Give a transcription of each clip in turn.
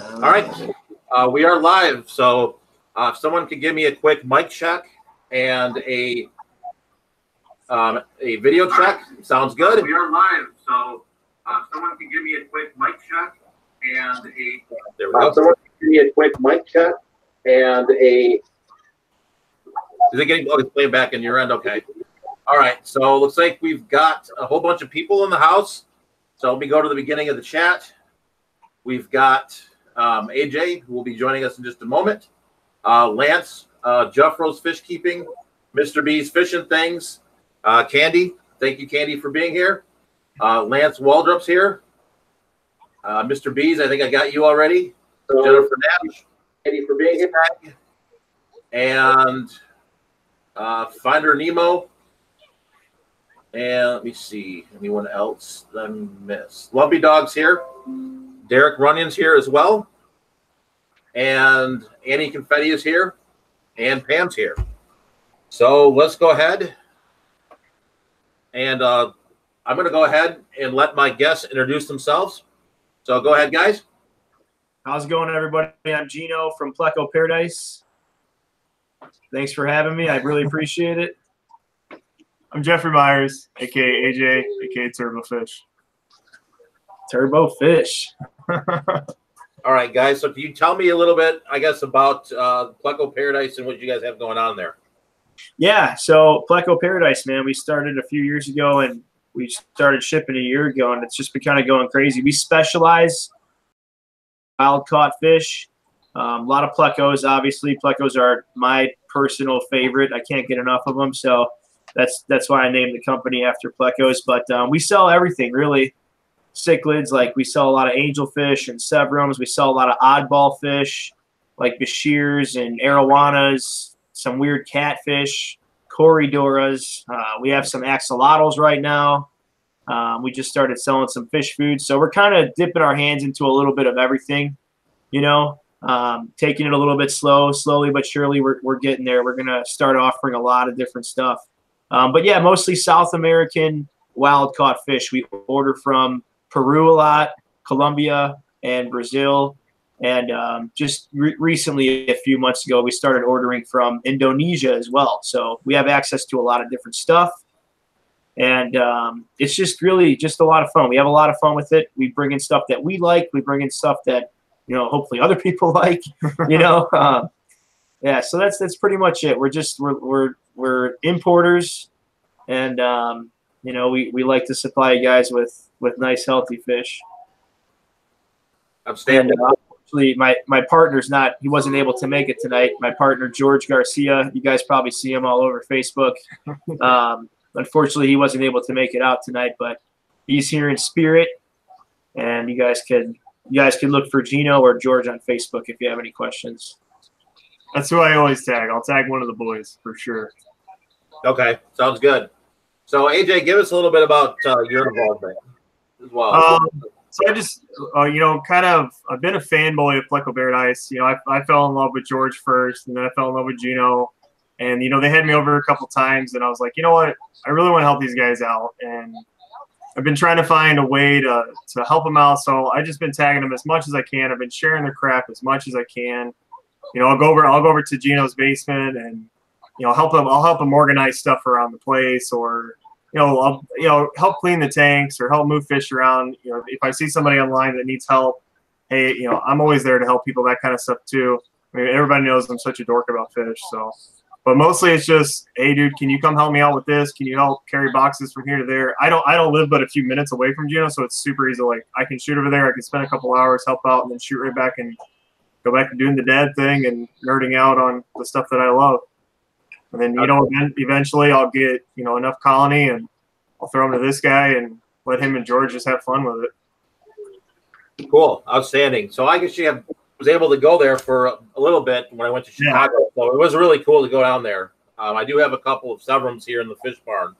All right, we are live. So if someone could give me a quick mic check and a video check, sounds good. We are live. So if someone can give me a quick mic check and a there we go. Someone can give me a quick mic check and a. Is it getting? Oh, it's playing back in your end. Okay. All right. So it looks like we've got a whole bunch of people in the house. So let me go to the beginning of the chat. We've got AJ, who will be joining us in just a moment. Lance, Jeffro's Fish Keeping, Mr. B's Fishing Things, Candy. Thank you, Candy, for being here. Lance Waldrop's here. Mr. B's, I think I got you already. So, Jennifer Nash, Candy, for being here. And Finder Nemo. And let me see, anyone else that I missed? Lumpy Dog's here. Derek Runyon's here as well. And Annie Confetti is here. And Pam's here. So let's go ahead. And I'm going to go ahead and let my guests introduce themselves. So go ahead, guys. How's it going, everybody? I'm Gino from Pleco Paradise. Thanks for having me. I really appreciate it. I'm Jeffrey Myers, a.k.a. AJ, a.k.a. Turbofish. Turbofish. All right, guys. So can you tell me a little bit, I guess, about Pleco Paradise and what you guys have going on there? Yeah, so Pleco Paradise, man, we started a few years ago, and we started shipping a year ago, and it's just been kind of going crazy. We specialize in wild-caught fish. A lot of Plecos, obviously. Plecos are my personal favorite. I can't get enough of them, so that's why I named the company after Plecos. But we sell everything, really. Cichlids, like we sell a lot of angelfish and sebrums. We sell a lot of oddball fish, like bashirs and arowanas, some weird catfish, corridoras. We have some axolotls right now. We just started selling some fish food. So we're kind of dipping our hands into a little bit of everything, you know, taking it a little bit slowly but surely we're getting there. We're going to start offering a lot of different stuff. But yeah, mostly South American wild-caught fish. We order from Peru a lot, Colombia, and Brazil. And just recently, a few months ago, we started ordering from Indonesia as well. So we have access to a lot of different stuff. And it's just really just a lot of fun. We have a lot of fun with it. We bring in stuff that we like. We bring in stuff that, you know, hopefully other people like, you know. Yeah, so that's pretty much it. We're importers, and you know, we like to supply you guys with nice, healthy fish. Outstanding. And unfortunately, my partner's not. He wasn't able to make it tonight. My partner George Garcia. You guys probably see him all over Facebook. Unfortunately, he wasn't able to make it out tonight, but he's here in spirit. And you guys can look for Gino or George on Facebook if you have any questions. That's who I always tag. I'll tag one of the boys for sure. Okay, sounds good. So, AJ, give us a little bit about your involvement as well. So I just, you know, I've been a fanboy of Pleco Paradise. You know, I fell in love with George first, and then I fell in love with Gino. And, you know, they had me over a couple times, and I was like, you know what? I really want to help these guys out. And I've been trying to find a way to help them out. So I've just been tagging them as much as I can. I've been sharing their crap as much as I can. You know, I'll go over to Gino's basement and, you know, I'll help him organize stuff around the place, or, I'll help clean the tanks or help move fish around. You know, if I see somebody online that needs help, hey, you know, I'm always there to help people, that kind of stuff too. I mean, everybody knows I'm such a dork about fish, so. But mostly it's just, hey, dude, can you come help me out with this? Can you help carry boxes from here to there? I don't live but a few minutes away from Gino, so it's super easy. Like, I can shoot over there. I can spend a couple hours, help out, and then shoot right back and go back to doing the dad thing and nerding out on the stuff that I love. And then, you know, eventually I'll get, you know, enough colony and I'll throw them to this guy and let him and George just have fun with it. Cool. Outstanding. So I guess you was able to go there for a little bit when I went to Chicago. Yeah. So it was really cool to go down there. I do have a couple of severums here in the fish barn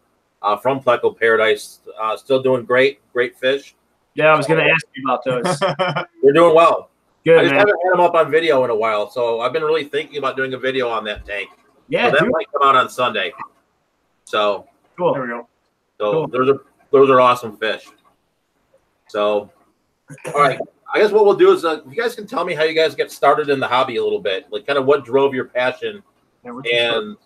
from Pleco Paradise. Still doing great fish. Yeah, I was going to ask you about those. They're doing well. Good, I just haven't had them up on video in a while, so I've been really thinking about doing a video on that tank. Yeah, so that might come out on Sunday. So cool. There we go. So cool. Those are awesome fish. So, all right. I guess what we'll do is if you guys can tell me how you guys get started in the hobby a little bit, like kind of what drove your passion and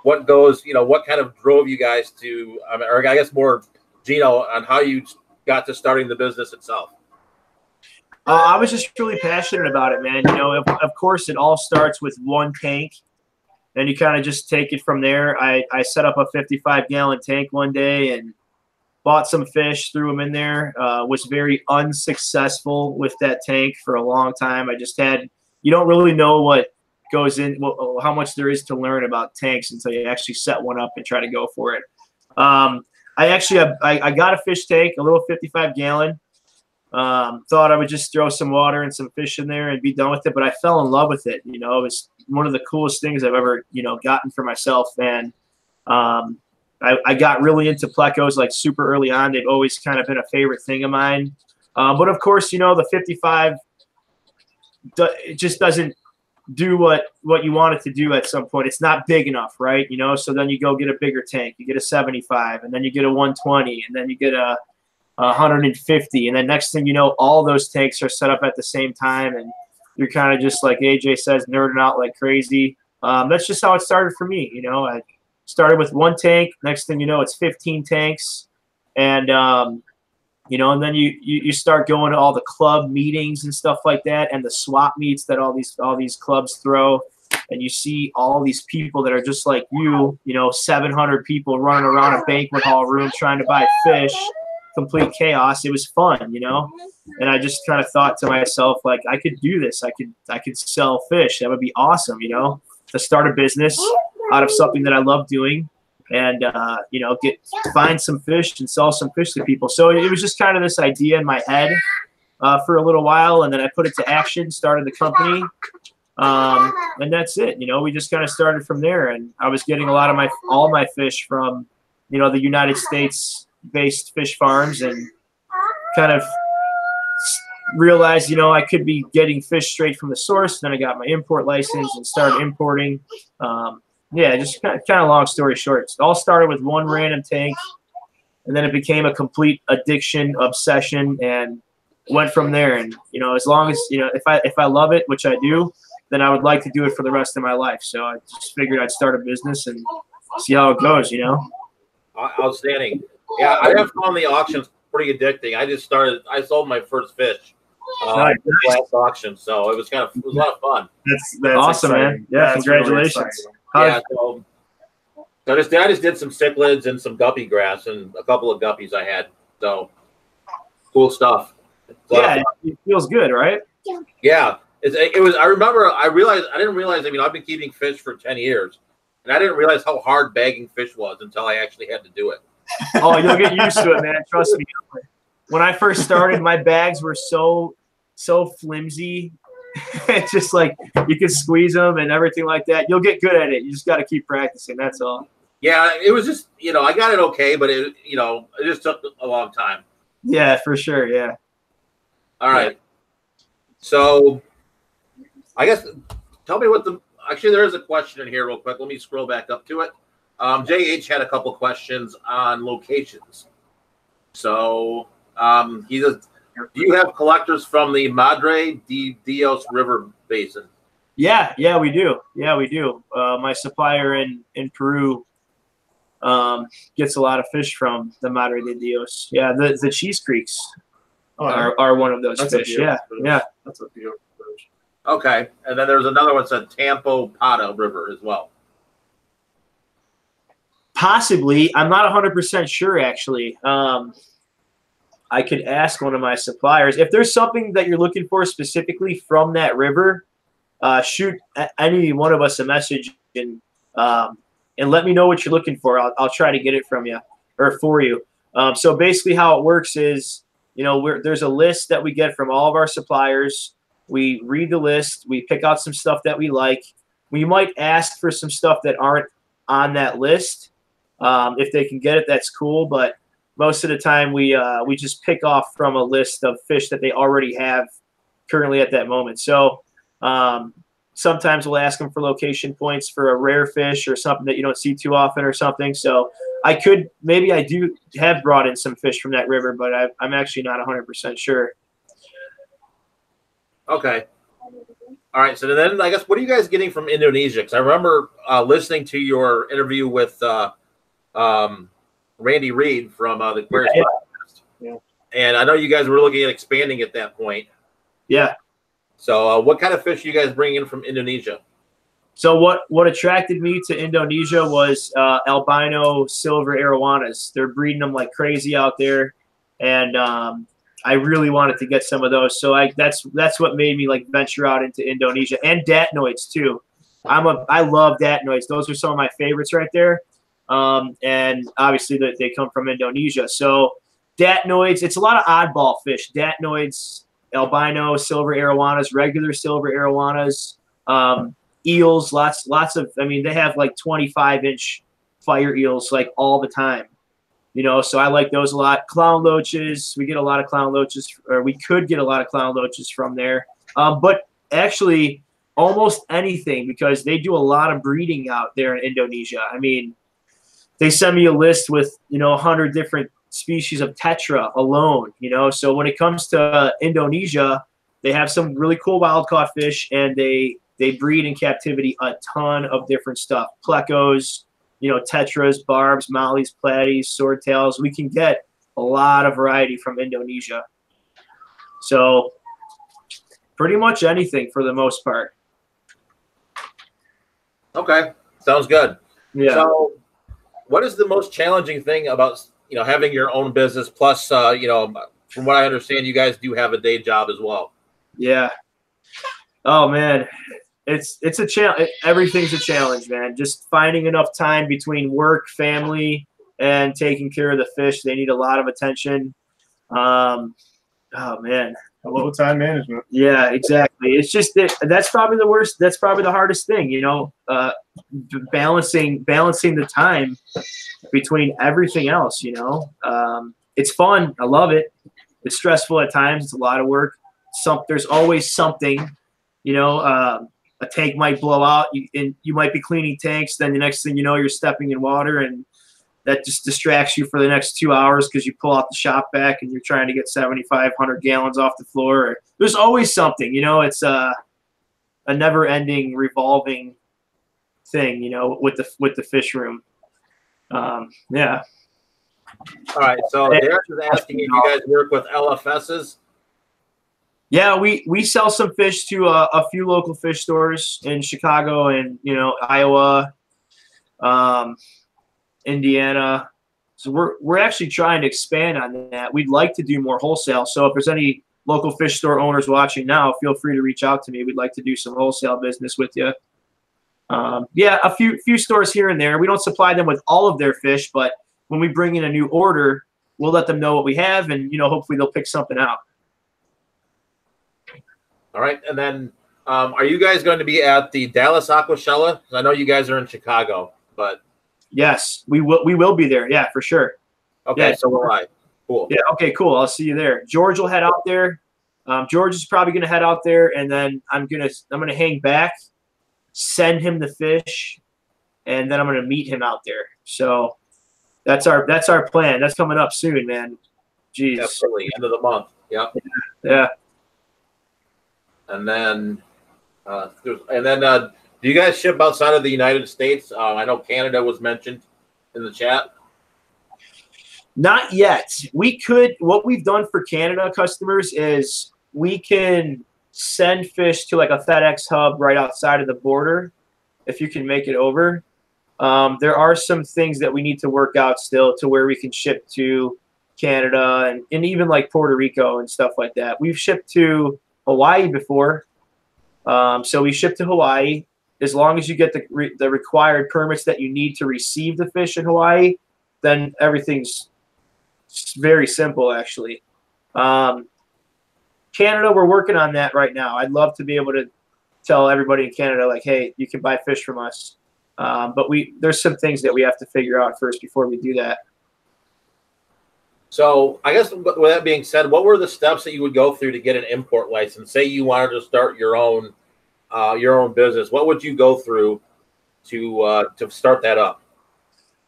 what goes, what kind of drove you guys to, or I guess more Gino, on how you got to starting the business itself. I was just really passionate about it, man. Of course, it all starts with one tank. Then you kind of just take it from there. I set up a 55-gallon tank one day and bought some fish, threw them in there. Was very unsuccessful with that tank for a long time. You don't really know what goes in, how much there is to learn about tanks until you actually set one up and try to go for it. I got a fish tank, a little 55-gallon. Thought I would just throw some water and some fish in there and be done with it, but I fell in love with it. It was one of the coolest things I've ever, gotten for myself. And I got really into plecos like super early on. They've always kind of been a favorite thing of mine. But of course, the 55, it just doesn't do what you want it to do at some point. It's not big enough, right? So then you go get a bigger tank. You get a 75, and then you get a 120, and then you get a 150, and then next thing you know, all those tanks are set up at the same time, and you're kind of just like AJ says, nerding out like crazy. That's just how it started for me. I started with one tank. Next thing you know, it's 15 tanks, and and then you start going to all the club meetings and stuff like that, and the swap meets that all these clubs throw, and you see all these people that are just like 700 people running around a banquet hall room trying to buy fish. Complete chaos. It was fun, and I just kind of thought to myself, like, I could do this. I could sell fish. That would be awesome, to start a business out of something that I love doing, and find some fish and sell some fish to people. So it was just kind of this idea in my head for a little while, and then I put it to action, started the company, and that's it. We just kind of started from there, and I was getting all my fish from the United States based fish farms, and kind of realized I could be getting fish straight from the source. Then I got my import license and started importing. Just kind of long story short, it all started with one random tank, and then it became a complete addiction, obsession, and went from there. And as long as if I love it, which I do, then I would like to do it for the rest of my life. So I just figured I'd start a business and see how it goes. Outstanding. Yeah, I have found the auctions pretty addicting. I sold my first fish last auction, so it was a lot of fun. That's awesome, exciting, man. Yeah, that's congratulations. Really so I just did some cichlids and some guppy grass and a couple of guppies I had. So cool stuff. Yeah, it feels good, right? Yeah, it was. I didn't realize. I've been keeping fish for 10 years, and I didn't realize how hard bagging fish was until I actually had to do it. Oh, you'll get used to it, man. Trust me. When I first started, my bags were so flimsy. It's just like you can squeeze them and everything like that. You'll get good at it. You just got to keep practicing. That's all. Yeah, it was just I got it okay, but it just took a long time. Yeah, for sure. Yeah. All right. So, I guess tell me actually there is a question in here real quick. Let me scroll back up to it. JH had a couple questions on locations. So he says, do you have collectors from the Madre de Dios River Basin? Yeah, we do. My supplier in Peru gets a lot of fish from the Madre de Dios. Yeah, the Cheese Creeks are one of those fish. Yeah. That's a beautiful fish. Okay, and then there's another one that said Tampo Pata River as well. Possibly. I'm not 100% sure, actually. I could ask one of my suppliers. If there's something that you're looking for specifically from that river, shoot any one of us a message and let me know what you're looking for. I'll try to get it from you or for you. So basically how it works is, there's a list that we get from all of our suppliers. We read the list. We pick out some stuff that we like. We might ask for some stuff that aren't on that list. If they can get it, that's cool. But most of the time, we just pick off from a list of fish that they already have currently at that moment. So sometimes we'll ask them for location points for a rare fish or something that you don't see too often or something. So I do have brought in some fish from that river, but I'm actually not 100% sure. Okay. All right. So then, I guess, what are you guys getting from Indonesia? Because I remember listening to your interview with Randy Reed from the Aquarius Podcast. Yeah. And I know you guys were looking at expanding at that point. Yeah. So what kind of fish are you guys bringing in from Indonesia? So what attracted me to Indonesia was albino silver arowanas. They're breeding them like crazy out there, and I really wanted to get some of those. So that's what made me like venture out into Indonesia, and datnoids too. I love datnoids. Those are some of my favorites right there. And obviously they come from Indonesia. So datnoids, it's a lot of oddball fish. Datnoids, albino silver arowanas, regular silver arowanas, eels, lots of, I mean, they have like 25-inch fire eels like all the time, you know, so I like those a lot. Clown loaches, we get a lot of clown loaches, or we could get a lot of clown loaches from there. But actually almost anything, because they do a lot of breeding out there in Indonesia. I mean, they send me a list with, you know, 100 different species of tetra alone, you know. So when it comes to Indonesia, they have some really cool wild caught fish, and they breed in captivity a ton of different stuff. Plecos, you know, tetras, barbs, mollies, platies, swordtails. We can get a lot of variety from Indonesia. So pretty much anything for the most part. Okay, sounds good. Yeah. So what is the most challenging thing about, you know, having your own business, plus, you know, from what I understand, you guys do have a day job as well? Yeah. Oh, man. It's a challenge. Everything's a challenge, man. Just finding enough time between work, family, and taking care of the fish. They need a lot of attention. Oh, man. A little time management. Yeah, exactly. It's just that's probably the worst. That's probably the hardest thing, you know, balancing the time between everything else, you know. It's fun. I love it. It's stressful at times. It's a lot of work. There's always something, you know. A tank might blow out, and you might be cleaning tanks. Then the next thing you know, you're stepping in water, and that just distracts you for the next 2 hours because you pull out the shop vac and you're trying to get 7,500 gallons off the floor. There's always something, you know. It's a never-ending, revolving thing, you know, with the fish room. Yeah. All right. So Derek is asking if you guys work with LFSs. Yeah, we sell some fish to a few local fish stores in Chicago and, you know, Iowa, Indiana. So we're actually trying to expand on that. We'd like to do more wholesale. So if there's any local fish store owners watching now, feel free to reach out to me. We'd like to do some wholesale business with you. Yeah, a few stores here and there. We don't supply them with all of their fish, but when we bring in a new order, we'll let them know what we have, and, you know, hopefully they'll pick something out. All right. And then are you guys going to be at the Dallas Aquashella? I know you guys are in Chicago, but. Yes, we will be there. Yeah, for sure. Okay, yeah. So will I. Cool. Yeah, okay, cool. I'll see you there. George will head out there. George is probably going to head out there, and then I'm gonna hang back, send him the fish, and then I'm gonna meet him out there. So that's our plan. That's coming up soon, man. Jeez. Definitely, end of the month. Yep. Yeah. And then, do you guys ship outside of the United States? I know Canada was mentioned in the chat. Not yet. We could. What we've done for Canada customers is we can send fish to like a FedEx hub right outside of the border, if you can make it over. There are some things that we need to work out still to where we can ship to Canada and even like Puerto Rico and stuff like that. We've shipped to Hawaii before. So we ship to Hawaii. As long as you get the required permits that you need to receive the fish in Hawaii, then everything's very simple, actually. Canada, we're working on that right now. I'd love to be able to tell everybody in Canada, like, hey, you can buy fish from us. But there's some things that we have to figure out first before we do that. So I guess with that being said, what were the steps that you would go through to get an import license? Say you wanted to start your own business. What would you go through to start that up?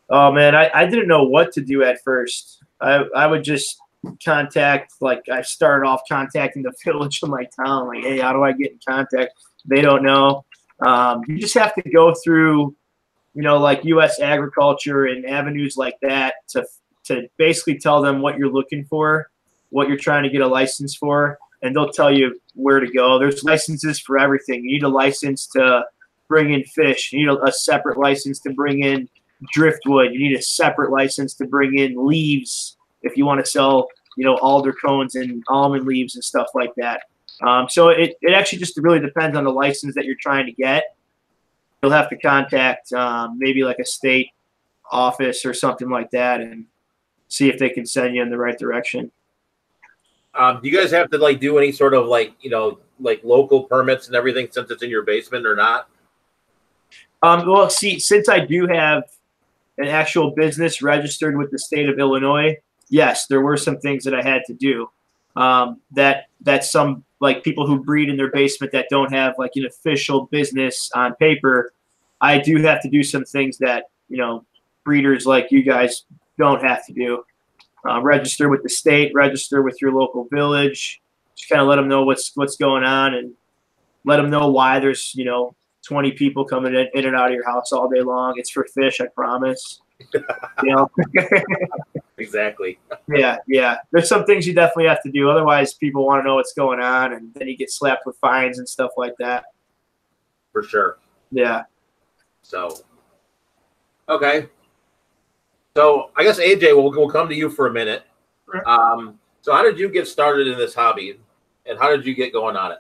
Oh man, I didn't know what to do at first. I would just contact, like I started off contacting the village of my town, like, hey, how do I get in contact? They don't know. You just have to go through, you know, like U.S. Agriculture and avenues like that to basically tell them what you're looking for, what you're trying to get a license for, and they'll tell you where to go. There's licenses for everything. You need a license to bring in fish. You need a separate license to bring in driftwood. You need a separate license to bring in leaves if you want to sell, you know, alder cones and almond leaves and stuff like that. So it actually just really depends on the license that you're trying to get. You'll have to contact maybe like a state office or something like that and see if they can send you in the right direction. Do you guys have to like do any sort of like, you know, like local permits and everything since it's in your basement or not? Well, see, since I do have an actual business registered with the state of Illinois, yes, there were some things that I had to do. That some like people who breed in their basement that don't have like an official business on paper, I do have to do some things that, you know, breeders like you guys don't have to do. Register with the state, register with your local village, just kind of let them know what's going on and let them know why there's, you know, 20 people coming in and out of your house all day long. It's for fish, I promise. You know? Exactly. Yeah. There's some things you definitely have to do. Otherwise, people want to know what's going on, and then you get slapped with fines and stuff like that. For sure. Yeah. So, okay. So I guess AJ, we'll come to you for a minute. So how did you get started in this hobby, and how did you get going on it?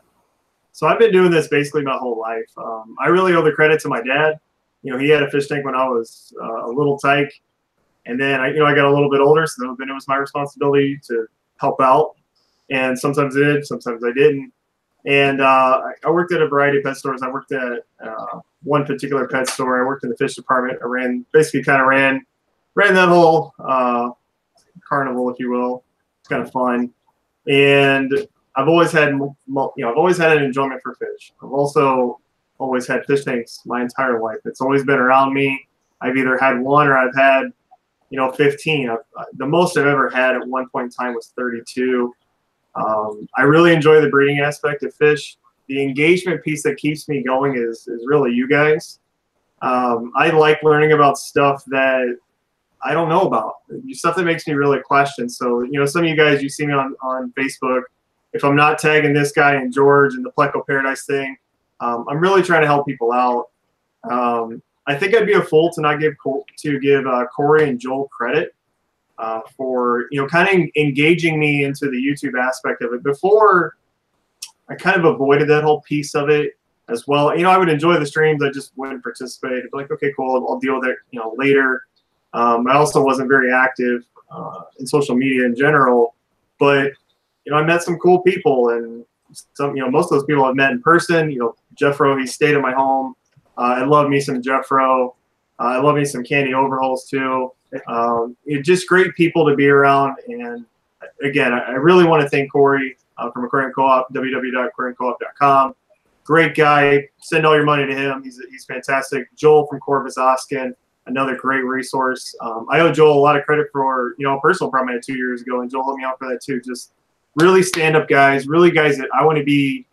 So I've been doing this basically my whole life. I really owe the credit to my dad. You know, he had a fish tank when I was a little tyke, and then I got a little bit older, so then it was my responsibility to help out. And sometimes I did, sometimes I didn't. And I worked at a variety of pet stores. I worked at one particular pet store. I worked in the fish department. I ran that whole carnival, if you will. It's kind of fun, and I've always had an enjoyment for fish. I've also always had fish tanks my entire life. It's always been around me. I've either had one or I've had, 15. The most I've ever had at one point in time was 32. I really enjoy the breeding aspect of fish. The engagement piece that keeps me going is really you guys. I like learning about stuff that I don't know about, stuff that makes me really question. So, some of you guys, you see me on Facebook. If I'm not tagging this guy and George and the Pleco Paradise thing, I'm really trying to help people out. I think I'd be a fool to not give Corey and Joel credit for kind of engaging me into the YouTube aspect of it. Before, I kind of avoided that whole piece of it as well. I would enjoy the streams. I just wouldn't participate. I'd be like, okay, cool, I'll deal with it later. I also wasn't very active in social media in general, but I met some cool people, and most of those people I've met in person. Jeffro, he stayed at my home. I love me some Jeffro. I love me some Candy Overhauls too. Just great people to be around. And again, I really want to thank Corey from Aquarium Co-op, www.aquariumcoop.com. Great guy. Send all your money to him. He's fantastic. Joel from Corpus Oskin, another great resource. I owe Joel a lot of credit for a personal problem I had 2 years ago, and Joel helped me out for that too. Just really stand-up guys, really guys that I want to be,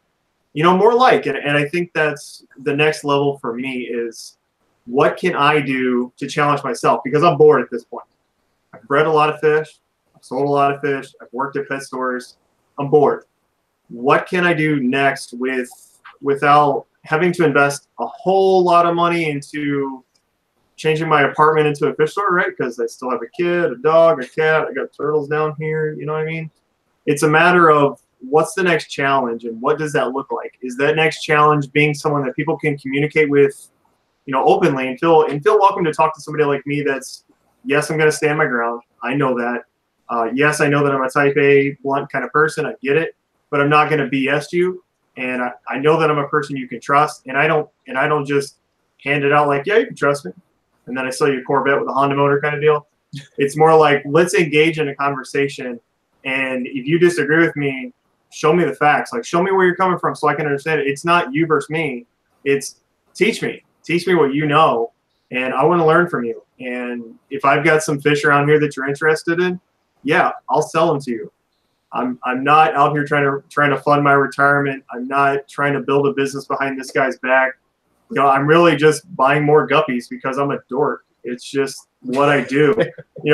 more like. And I think that's the next level for me is what can I do to challenge myself? Because I'm bored at this point. I've bred a lot of fish. I've sold a lot of fish. I've worked at pet stores. I'm bored. What can I do next without having to invest a whole lot of money into changing my apartment into a fish store, right? Because I still have a kid, a dog, a cat. I got turtles down here. You know what I mean? It's a matter of what's the next challenge and what does that look like? Is that next challenge being someone that people can communicate with, openly and feel welcome to talk to somebody like me that's, yes, I'm going to stand my ground. I know that. Yes, I know that I'm a type A, blunt kind of person. I get it. But I'm not going to BS you. And I know that I'm a person you can trust. And I don't just hand it out like, yeah, you can trust me. And then I sell you a Corvette with a Honda motor kind of deal. It's more like, let's engage in a conversation. And if you disagree with me, show me the facts. Like, show me where you're coming from so I can understand it. It's not you versus me. It's teach me. Teach me what you know, and I want to learn from you. And if I've got some fish around here that you're interested in, yeah, I'll sell them to you. I'm not out here trying to fund my retirement. I'm not trying to build a business behind this guy's back. You know, I'm really just buying more guppies because I'm a dork. It's just what I do.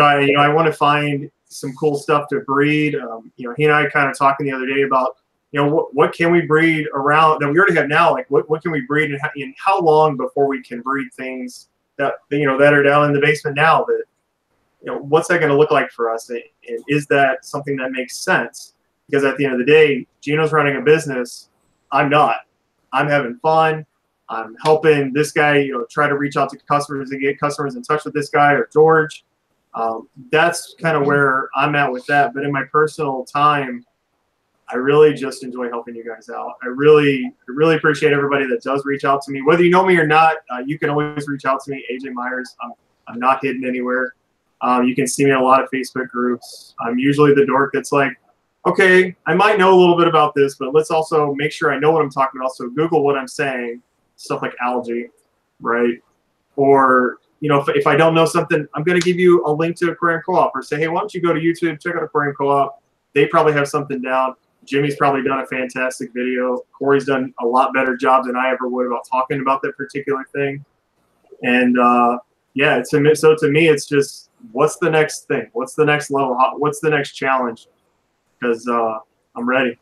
I want to find some cool stuff to breed. He and I kind of talking the other day about, what can we breed around that we already have now? Like, what can we breed, and how long before we can breed things that that are down in the basement now? That what's that going to look like for us? And is that something that makes sense? Because at the end of the day, Gino's running a business. I'm not. I'm having fun. I'm helping this guy, try to reach out to customers and get customers in touch with this guy or George. That's kind of where I'm at with that. But in my personal time, I really just enjoy helping you guys out. I really appreciate everybody that does reach out to me. Whether you know me or not, you can always reach out to me, AJ Myers. I'm not hidden anywhere. You can see me in a lot of Facebook groups. I'm usually the dork that's like, okay, I might know a little bit about this, but let's also make sure I know what I'm talking about. So Google what I'm saying, stuff like algae, right? Or, if I don't know something, I'm going to give you a link to Aquarium Co-op or say, hey, why don't you go to YouTube, check out Aquarium Co-op. They probably have something down. Jimmy's probably done a fantastic video. Corey's done a lot better job than I ever would about talking about that particular thing. And, yeah, so to me, it's just, what's the next thing? What's the next level? What's the next challenge? Because I'm ready.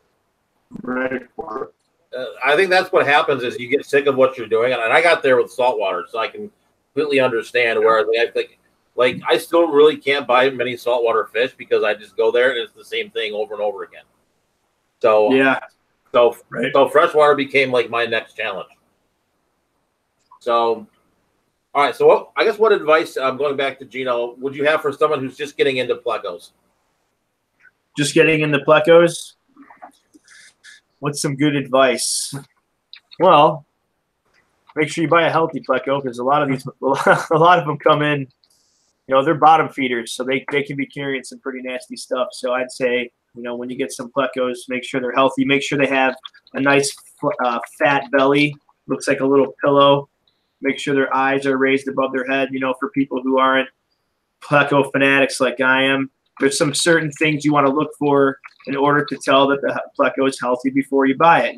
I'm ready for it. I think that's what happens is you get sick of what you're doing. And I got there with saltwater, so I can completely understand where I think, like, I still really can't buy many saltwater fish because I just go there and it's the same thing over and over again. So, yeah. So freshwater became like my next challenge. So, all right. So I guess what advice, going back to Gino, would you have for someone who's just getting into plecos? Just getting into plecos? What's some good advice? Well, make sure you buy a healthy pleco because a lot of them come in, they're bottom feeders, so they can be carrying some pretty nasty stuff. So I'd say, when you get some plecos, make sure they're healthy. Make sure they have a nice fat belly, looks like a little pillow. Make sure their eyes are raised above their head. For people who aren't pleco fanatics like I am, there's some certain things you want to look for in order to tell that the pleco is healthy before you buy it.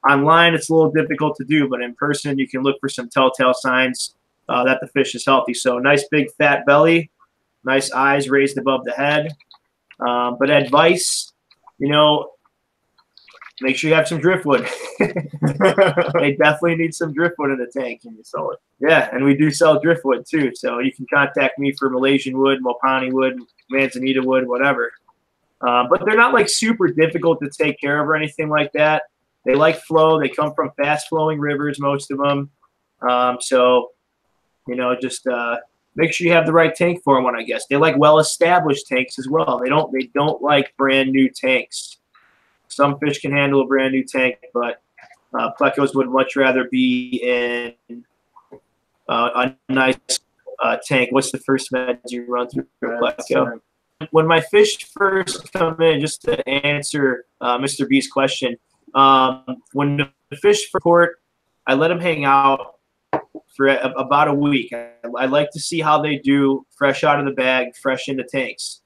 Online it's a little difficult to do, but in person you can look for some telltale signs that the fish is healthy. So nice big fat belly, nice eyes raised above the head. But advice, make sure you have some driftwood. They definitely need some driftwood in the tank when you sell it. Yeah, and we do sell driftwood too. So you can contact me for Malaysian wood, Mopani wood, Manzanita wood, whatever. But they're not like super difficult to take care of or anything like that. They like flow. They come from fast flowing rivers, most of them. So, just make sure you have the right tank for them. I guess they like well-established tanks as well. They don't like brand new tanks. Some fish can handle a brand new tank, but plecos would much rather be in a nice tank. What's the first med you run through a pleco? When my fish first come in, just to answer Mr. B's question, when the fish report, I let them hang out for about a week. I like to see how they do fresh out of the bag, fresh in the tanks,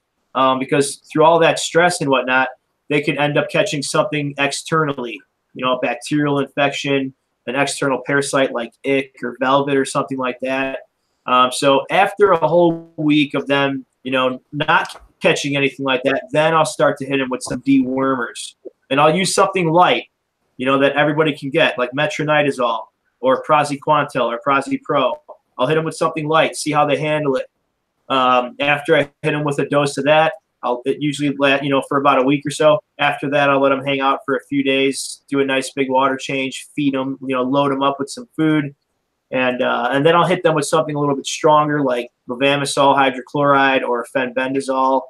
because through all that stress and whatnot, they can end up catching something externally, a bacterial infection, an external parasite like ick or velvet or something like that. So after a whole week of them, not catching anything like that, then I'll start to hit them with some dewormers. And I'll use something light, that everybody can get, like metronidazole or praziquantel or Prazipro. I'll hit them with something light, see how they handle it. After I hit them with a dose of that, it usually for about a week or so. After that, I'll let them hang out for a few days, do a nice big water change, feed them, load them up with some food. And then I'll hit them with something a little bit stronger like levamisole hydrochloride or fenbendazole,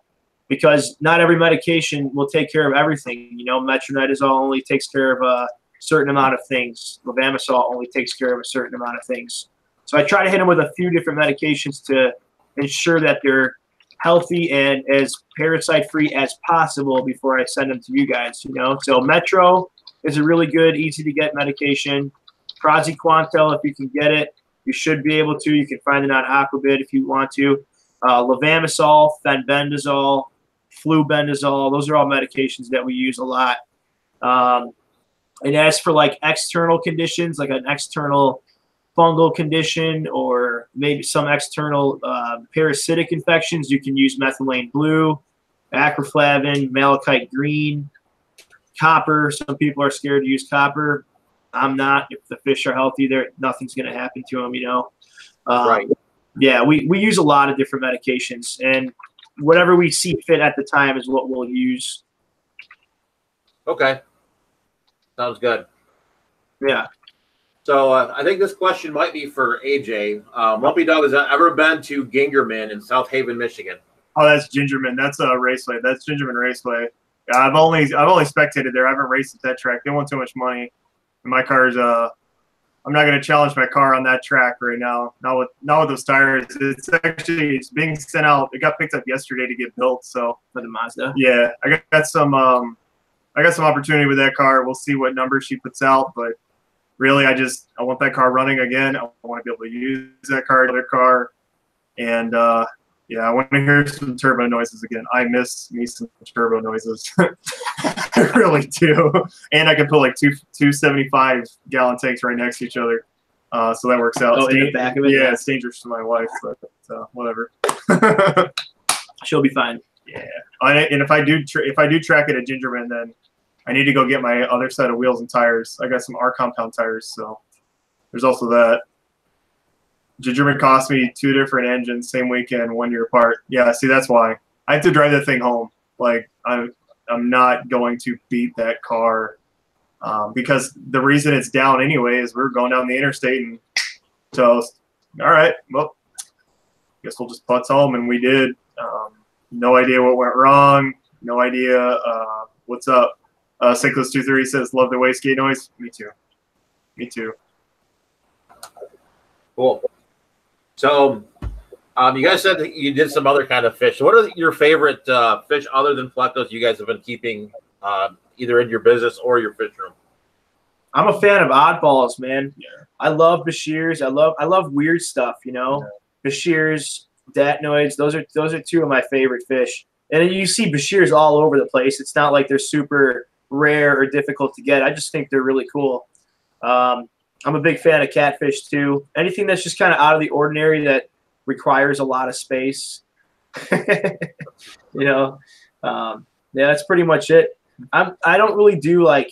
because not every medication will take care of everything. Metronidazole only takes care of a certain amount of things. Levamisole only takes care of a certain amount of things. So I try to hit them with a few different medications to ensure that they're healthy and as parasite-free as possible before I send them to you guys, So Metro is a really good, easy-to-get medication. Praziquantel, if you can get it, you should be able to. You can find it on Aquabid if you want to. Levamisole, fenbendazole, flubendazole. Those are all medications that we use a lot. And as for like external conditions, like an external fungal condition or maybe some external parasitic infections, you can use methylene blue, acroflavin, malachite green, copper. Some people are scared to use copper. I'm not. If the fish are healthy, nothing's going to happen to them, you know. Right. Yeah, we use a lot of different medications, and whatever we see fit at the time is what we'll use. Okay. Sounds good. Yeah. So I think this question might be for AJ. Lumpy Dog, has ever been to Gingerman in South Haven, Michigan? Oh, that's Gingerman. That's a raceway. That's Gingerman Raceway. Yeah, I've only spectated there. I haven't raced at that track. They want too much money. And my car's I'm not going to challenge my car on that track right now. Not with those tires. It's being sent out. It got picked up yesterday to get built. So For the Mazda. yeah, I got some opportunity with that car. We'll see what number she puts out, but really, I want that car running again. I want to be able to use that car, other car, and yeah, I want to hear some turbo noises again. I miss me some turbo noises. I really do. And I can put like two 75-gallon tanks right next to each other, so that works out. Oh, in the back of it? Yeah, it's dangerous to my wife, but whatever. She'll be fine. Yeah, and if I do track it at Gingerman, then I need to go get my other set of wheels and tires. I got some R compound tires, so there's also that. Gingerman cost me 2 different engines, same weekend, 1 year apart. Yeah, see, that's why I have to drive that thing home. Like I'm not going to beat that car because the reason it's down anyway is we're going down the interstate, and so all right, well, guess we'll just putz home, and we did. No idea what went wrong. No idea what's up. Cyclist23 says, love the wastegate noise. Me too. Me too. Cool. So you guys said that you did some other kind of fish. What are your favorite fish other than plecos you guys have been keeping either in your business or your fish room? I'm a fan of oddballs, man. Yeah. I love Bashirs. I love weird stuff, you know. Yeah. Bashirs, datnoids, those are 2 of my favorite fish. And you see Bashirs all over the place. It's not like they're super rare or difficult to get. I just think they're really cool. I'm a big fan of catfish too. Anything that's just kind of out of the ordinary that requires a lot of space. You know, yeah, that's pretty much it. I don't do like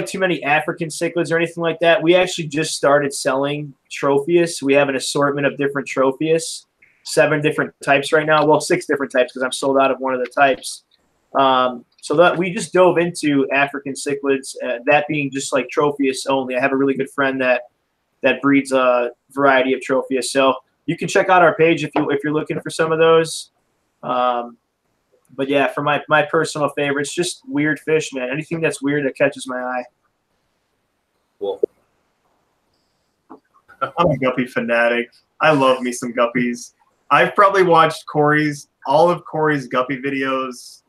too many African cichlids or anything like that. We actually just started selling Tropheus. We have an assortment of different Tropheus, 7 different types right now. Well, 6 different types because I'm sold out of one of the types. So that we just dove into African cichlids, that being just like Tropheus only. I have a really good friend that breeds a variety of Tropheus. So you can check out our page if you're looking for some of those. But yeah, for my personal favorites, just weird fish, man. Anything that's weird that catches my eye. Cool. I'm a guppy fanatic. I love me some guppies. I've probably watched all of Corey's guppy videos.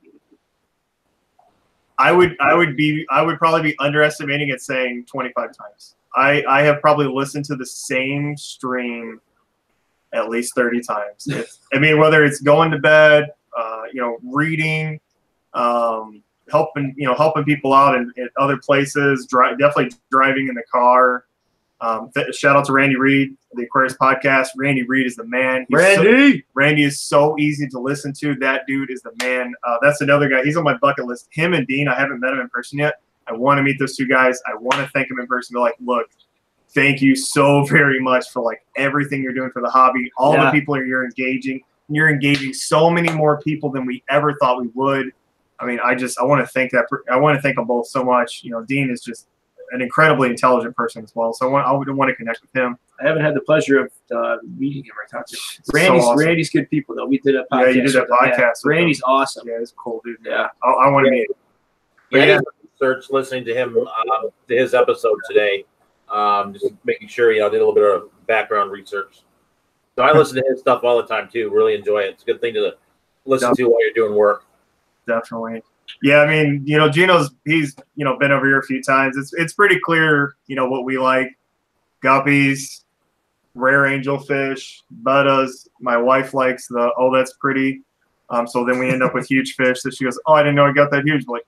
I would probably be underestimating it saying 25 times. I have probably listened to the same stream at least 30 times. I mean, whether it's going to bed, reading, helping people out in other places, definitely driving in the car. Shout out to Randy Reed, the Aquarius podcast. Randy Reed is the man. Randy is so easy to listen to. That dude is the man. That's another guy. He's on my bucket list. Him and Dean, I haven't met him in person yet. I want to meet those 2 guys. I want to thank him in person. Be like, look, thank you so very much for like everything you're doing for the hobby. All the people you're engaging. You're engaging so many more people than we ever thought we would. I mean, I want to thank them both so much. You know, Dean is just an incredibly intelligent person as well. So I would want to connect with him. I haven't had the pleasure of meeting him or talking to him. Randy's good people though. We did a podcast. Yeah, you did a podcast. Randy's awesome. Yeah, he's a cool dude. Yeah, I want to meet him. Yeah, research listening to him to his episode today. Just making sure did a little bit of background research. So I listen to his stuff all the time too. Really enjoy it. It's a good thing to listen to while you're doing work. Definitely. Yeah, I mean, Gino's he's been over here a few times. It's pretty clear, what we like. Guppies, rare angelfish, buttas. My wife likes the that's pretty. So then we end up with huge fish. So she goes, "Oh, I didn't know I got that huge." I'm like,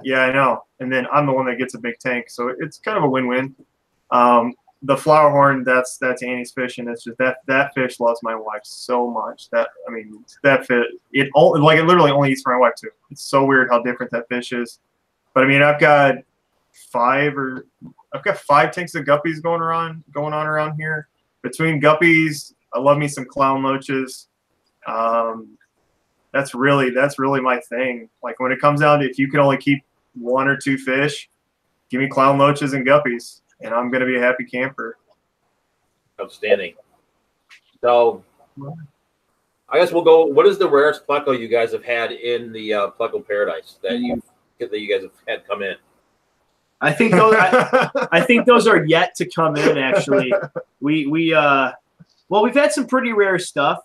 yeah, I know. And then I'm the one that gets a big tank, so it's kind of a win-win. The flower horn, that's Annie's fish, and it's just that fish loves my wife so much. That fish, it literally only eats for my wife too. It's so weird how different that fish is. But I mean, I've got 5 tanks of guppies going on around here. Between guppies, I love me some clown loaches. That's really my thing. Like when it comes down to if you can only keep 1 or 2 fish, give me clown loaches and guppies, and I'm gonna be a happy camper. Outstanding. So I guess we'll go. What is the rarest pleco you guys have had in the Pleco Paradise that you guys have had come in? I think those are yet to come in. Actually, we've had some pretty rare stuff.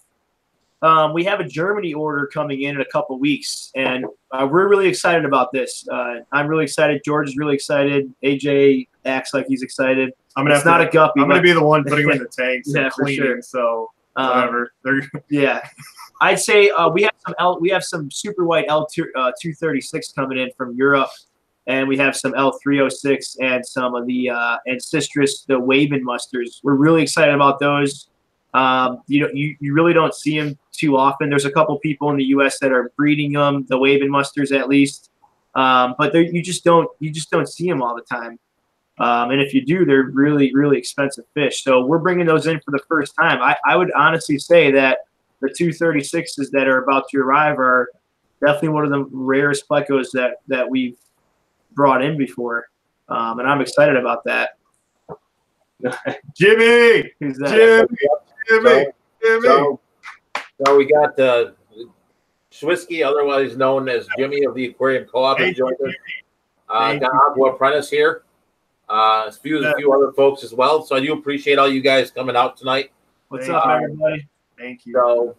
We have a Germany order coming in a couple weeks, and we're really excited about this. I'm really excited. George is really excited. AJ acts like he's excited. It's not a guppy. I'm going to be the one putting them in the tanks and cleaning, for sure. So whatever. Yeah. I'd say we have some super white L236 coming in from Europe, and we have some L306 and some of the Ancistrus, the Wavin musters. We're really excited about those. You really don't see them too often. There's a couple people in the U.S. that are breeding them, the Wavin musters at least, but you just don't see them all the time. And if you do, they're really, really expensive fish. So we're bringing those in for the first time. I would honestly say that the 236s that are about to arrive are definitely one of the rarest plecos that we've brought in before, and I'm excited about that. Jimmy, who's that? Jimmy. So we got Schwisky, otherwise known as Jimmy of the Aquarium Co-op. Got Agua Apprentice here. A few other folks as well. So I do appreciate all you guys coming out tonight. What's up, everybody? Thank you. So,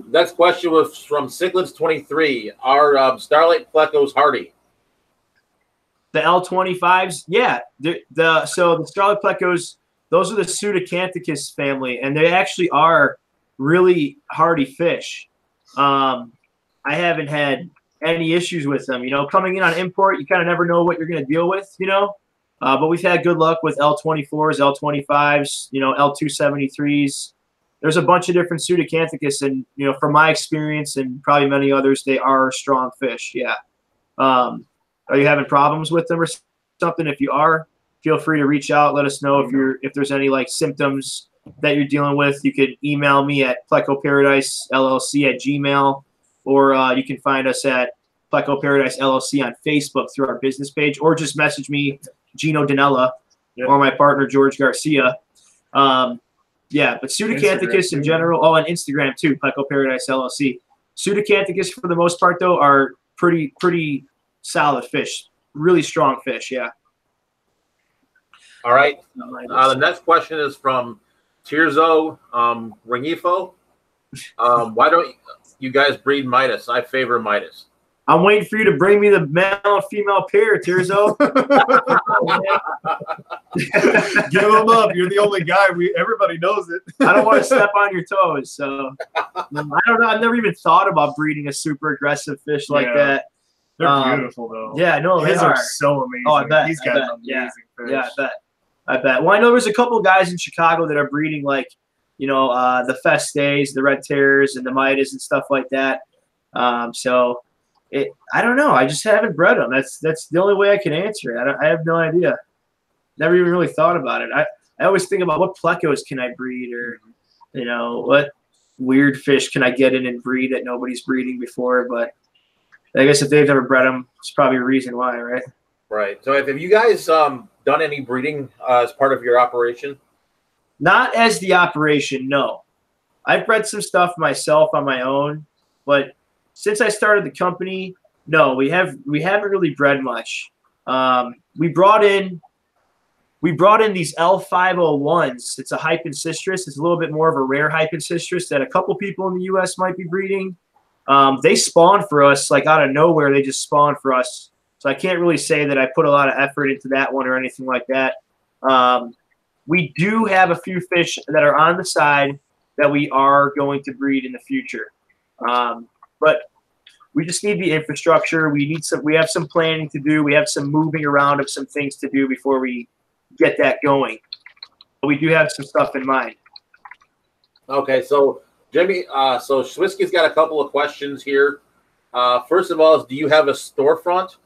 next question was from Siglins23. Are Starlight Plecos hardy? The L25s, yeah. So the Starlight Plecos, those are the Pseudacanthicus family, and they actually are really hardy fish. I haven't had any issues with them. Coming in on import, you kind of never know what you're going to deal with, but we've had good luck with L24s, L25s, L273s. There's a bunch of different Pseudacanthicus, and, from my experience and probably many others, they are strong fish, yeah. Are you having problems with them or something? If you are, feel free to reach out. Let us know if there's any symptoms that you're dealing with. You can email me at plecoparadisellc@gmail.com, or you can find us at Pleco Paradise LLC on Facebook through our business page, or just message me, Gino Danella, or my partner, George Garcia. But Pseudacanthicus in general, on Instagram too, Pleco Paradise LLC. Pseudacanthicus for the most part, though, are pretty solid fish, really strong fish, yeah. All right. The next question is from Tirzo Ringifo. Why don't you guys breed Midas? I favor Midas. I'm waiting for you to bring me the male and female pair, Tirzo. Give them up. You're the only guy. Everybody knows it. I don't want to step on your toes, so I don't know. I've never even thought about breeding a super aggressive fish like that. They're beautiful, though. Yeah, no, his are so amazing. Oh, I bet. He's got amazing fish. Yeah, I bet. Well, I know there's a couple guys in Chicago that are breeding the Festes, the Red Terrors, and the Midas and stuff like that. I don't know. I just haven't bred them. That's the only way I can answer it. I have no idea. Never even really thought about it. I always think about what plecos can I breed, or what weird fish can I get in and breed that nobody's breeding before. But I guess if they've never bred them, it's probably a reason why, right? Right. So have you guys done any breeding as part of your operation? Not as the operation, no. I've bred some stuff myself on my own, but since I started the company, no, we haven't really bred much. We brought in these L501s. It's a Hypancistrus. It's a little bit more of a rare Hypancistrus that a couple people in the U.S. might be breeding. They spawned for us out of nowhere. They just spawned for us. So I can't really say that I put a lot of effort into that one or anything like that. We do have a few fish that are on the side that we are going to breed in the future. But we just need the infrastructure. We have some planning to do. We have some moving around of some things to do before we get that going. But we do have some stuff in mind. Okay, so Jimmy, so Swisky's got a couple of questions here. First of all, do you have a storefront?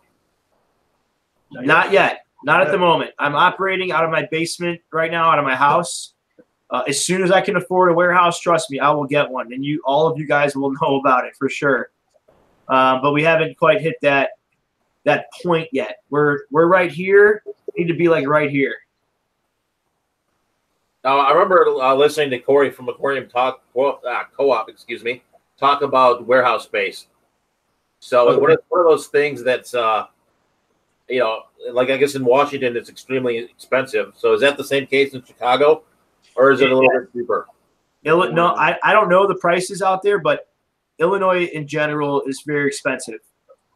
Not yet. Not at the moment. I'm operating out of my basement right now, out of my house. As soon as I can afford a warehouse, trust me, I will get one, and all of you guys will know about it for sure. But we haven't quite hit that point yet. We're right here. We need to be like right here. I remember listening to Corey from Aquarium Co-op, excuse me, talk about warehouse space. So Okay. one of those things that's, you know, like I guess in Washington it's extremely expensive. So is that the same case in Chicago, or is it a little bit cheaper? No, I don't know the prices out there, but Illinois in general is very expensive.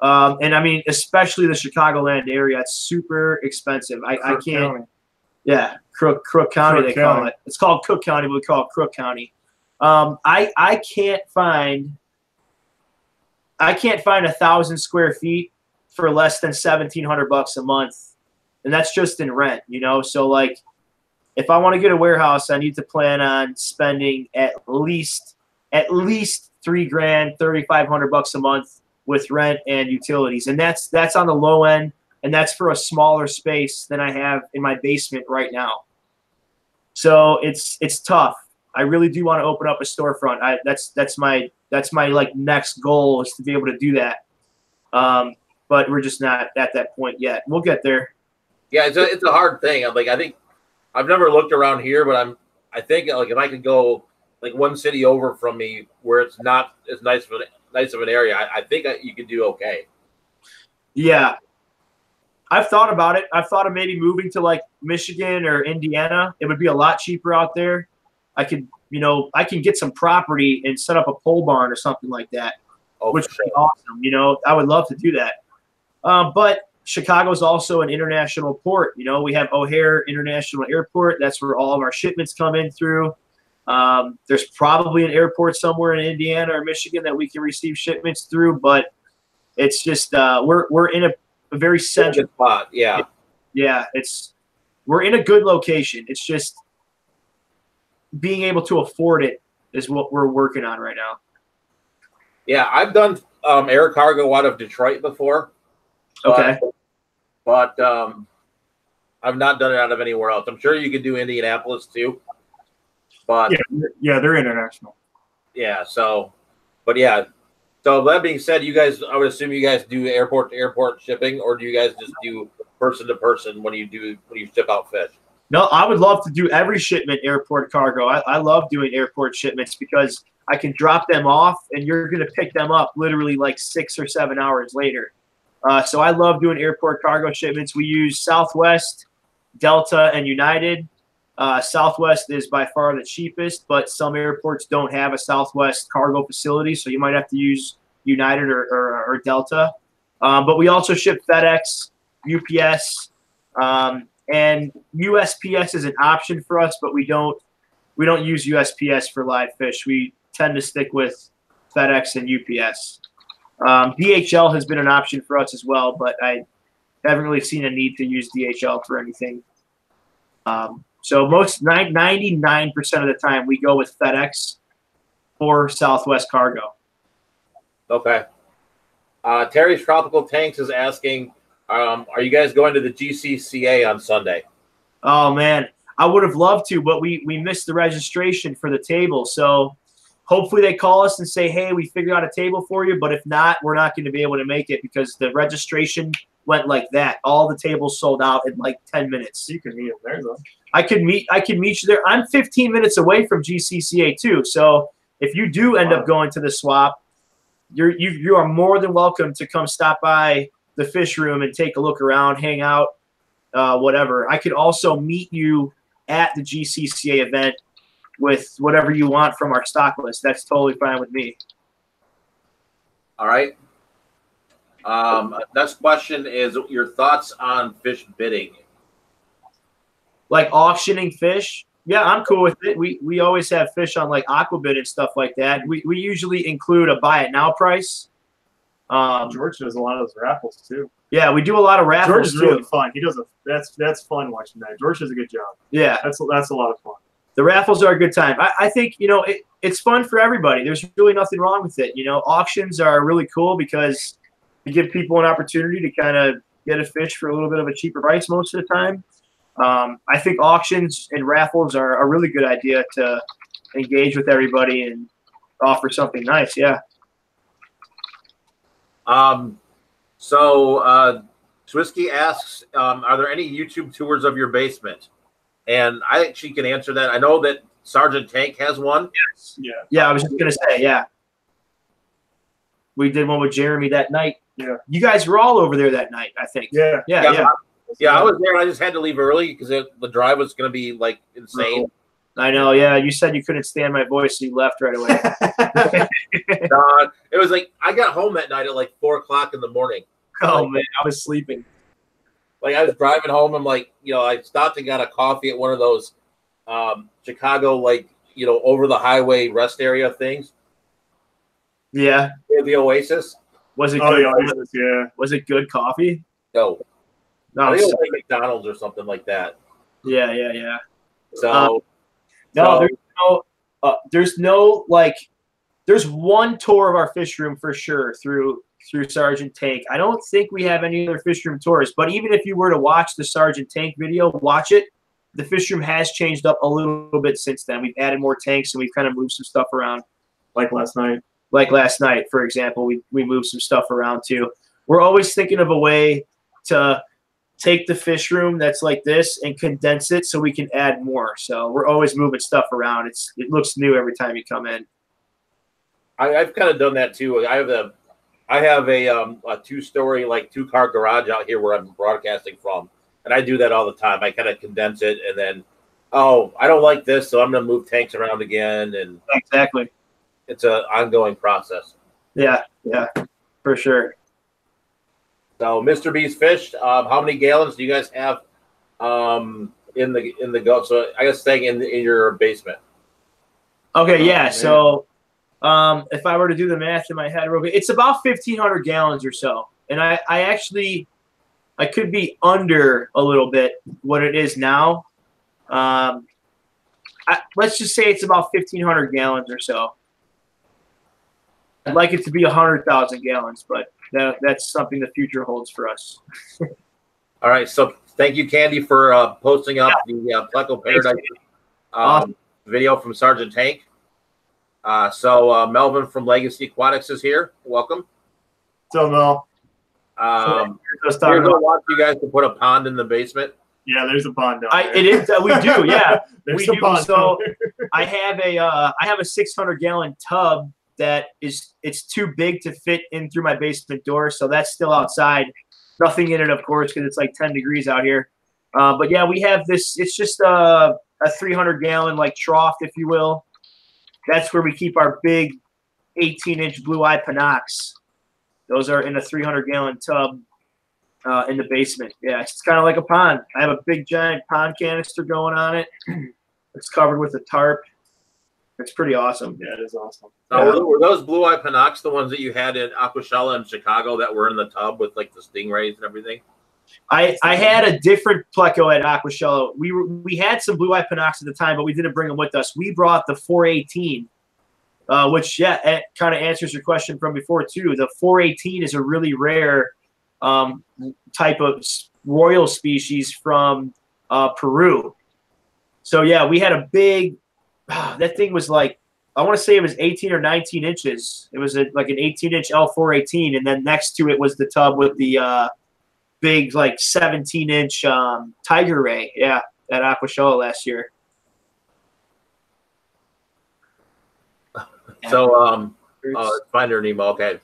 And I mean, especially the Chicagoland area, it's super expensive. I can't. County. Yeah, Crook County, they call it. It's called Cook County, but we call it Crook County. I can't find 1,000 square feet for less than $1,700 a month, and that's just in rent, you know. So like, if I want to get a warehouse, I need to plan on spending at least $3,000, $3,500 a month with rent and utilities, and that's on the low end. And that's for a smaller space than I have in my basement right now. So it's tough. I really do want to open up a storefront. That's my like next goal is to be able to do that. But we're just not at that point yet. We'll get there. Yeah, it's a hard thing. I think I've never looked around here, but I think like if I could go like one city over from me where it's not as nice of an area, I think you could do okay. Yeah. I've thought about it. I've thought of maybe moving to like Michigan or Indiana. It would be a lot cheaper out there. I can get some property and set up a pole barn or something like that, which would be awesome. You know, I would love to do that. But Chicago is also an international port. You know, we have O'Hare International Airport. That's where all of our shipments come in through. There's probably an airport somewhere in Indiana or Michigan that we can receive shipments through, but it's just we're in a very central spot. Yeah. Yeah, we're in a good location. It's just being able to afford it is what we're working on right now. Yeah, I've done air cargo out of Detroit before. Okay. But I've not done it out of anywhere else. I'm sure you could do Indianapolis too. But yeah, they're international. Yeah, so that being said, you guys, I would assume you guys do airport to airport shipping, or do you guys just do person to person when you ship out fish? No, I would love to do every shipment airport cargo. I love doing airport shipments because I can drop them off and you're going to pick them up literally like 6 or 7 hours later. So I love doing airport cargo shipments. We use Southwest, Delta, and United. Southwest is by far the cheapest, but some airports don't have a Southwest cargo facility, so you might have to use United or Delta. But we also ship FedEx, UPS, and USPS is an option for us, but we don't use USPS for live fish. We tend to stick with FedEx and UPS. DHL has been an option for us as well, but I haven't really seen a need to use DHL for anything. So 99% of the time we go with FedEx or Southwest Cargo. Okay. Terry's Tropical Tanks is asking, are you guys going to the GCCA on Sunday? Oh, man. I would have loved to, but we missed the registration for the table. So hopefully they call us and say, hey, we figured out a table for you. But if not, we're not going to be able to make it because the registration went like that. All the tables sold out in like 10 minutes. You can meet them there, though. I could meet you there. I'm 15 minutes away from GCCA too. So if you do end up going to the swap, you are more than welcome to come stop by the fish room and take a look around, hang out, whatever. I could also meet you at the GCCA event with whatever you want from our stock list. That's totally fine with me. All right. Next question is your thoughts on fish bidding. Like auctioning fish? Yeah, I'm cool with it. We always have fish on like Aquabid and stuff like that. We usually include a buy it now price. George does a lot of those raffles too. Yeah, we do a lot of raffles. George is really too. fun. He does that's fun watching that. George does a good job. Yeah, that's a lot of fun. The raffles are a good time. I think it's fun for everybody. There's really nothing wrong with it. Auctions are really cool because you give people an opportunity to kind of get a fish for a little bit of a cheaper price most of the time. I think auctions and raffles are a really good idea to engage with everybody and offer something nice. Yeah. Swisky asks, are there any YouTube tours of your basement? And I think she can answer that. I know that Sergeant Tank has one. Yes. Yeah. Yeah, I was just gonna say, yeah. We did one with Jeremy that night. Yeah. You guys were all over there that night, I think. Yeah. Yeah. Yeah, I was there. I just had to leave early because the drive was going to be like insane. I know. Yeah, you said you couldn't stand my voice, so you left right away. It was like I got home that night at like 4 o'clock in the morning. Oh man, I was sleeping. Like I was driving home. I'm like, I stopped and got a coffee at one of those Chicago, over the highway rest area things. Yeah. The Oasis. Was it good? The Oasis, yeah. Was it good coffee? No. No, I think it was like McDonald's or something like that. Yeah, yeah, yeah. So there's one tour of our fish room for sure through Sergeant Tank. I don't think we have any other fish room tours, but even if you were to watch the Sergeant Tank video, watch it. The fish room has changed up a little bit since then. We've added more tanks and we've kind of moved some stuff around. Like last night. Like last night, for example, we moved some stuff around too. We're always thinking of a way to take the fish room that's like this and condense it so we can add more. So we're always moving stuff around. It looks new every time you come in. I've kind of done that too. I have a 2-story, 2-car garage out here where I'm broadcasting from, and I do that all the time. I kind of condense it, and then, I don't like this, so I'm going to move tanks around again, and exactly, it's an ongoing process. Yeah, for sure. So, Mr. B's Fish, how many gallons do you guys have in the go? So, I guess staying in your basement. Okay, yeah. So, if I were to do the math in my head, it's about 1,500 gallons or so. And I could be under a little bit what it is now. Let's just say it's about 1,500 gallons or so. I'd like it to be 100,000 gallons, but that's something the future holds for us. All right. So thank you, Candy, for posting up the Pleco Paradise video from Sergeant Tank. So Melvin from Legacy Aquatics is here. Welcome. So Mel. Here's a lot you guys to put a pond in the basement. Yeah, there's a pond down there. It is. We do. Yeah, there's we a pond. So I have a 600-gallon tub that it's too big to fit in through my basement door, so that's still outside. Nothing in it, of course, because it's like 10 degrees out here. But yeah, we have this. It's just a 300-gallon trough, if you will. That's where we keep our big 18-inch blue eye Panox. Those are in a 300-gallon tub in the basement. Yeah, it's kind of like a pond. I have a big giant pond canister going on it. It's covered with a tarp. It's pretty awesome. Yeah, it is awesome. Were those blue eye Panox the ones that you had in Aquashella in Chicago that were in the tub with the stingrays and everything? I had a different Pleco at Aquashella. We had some blue eye Panox at the time, but we didn't bring them with us. We brought the 418, which it kind of answers your question from before too. The 418 is a really rare type of royal species from Peru. So yeah, we had a big. That thing was I want to say it was 18 or 19 inches. It was like an 18-inch L418, and then next to it was the tub with the big 17-inch tiger ray. Yeah, at Aquashella last year. So find her email. Okay.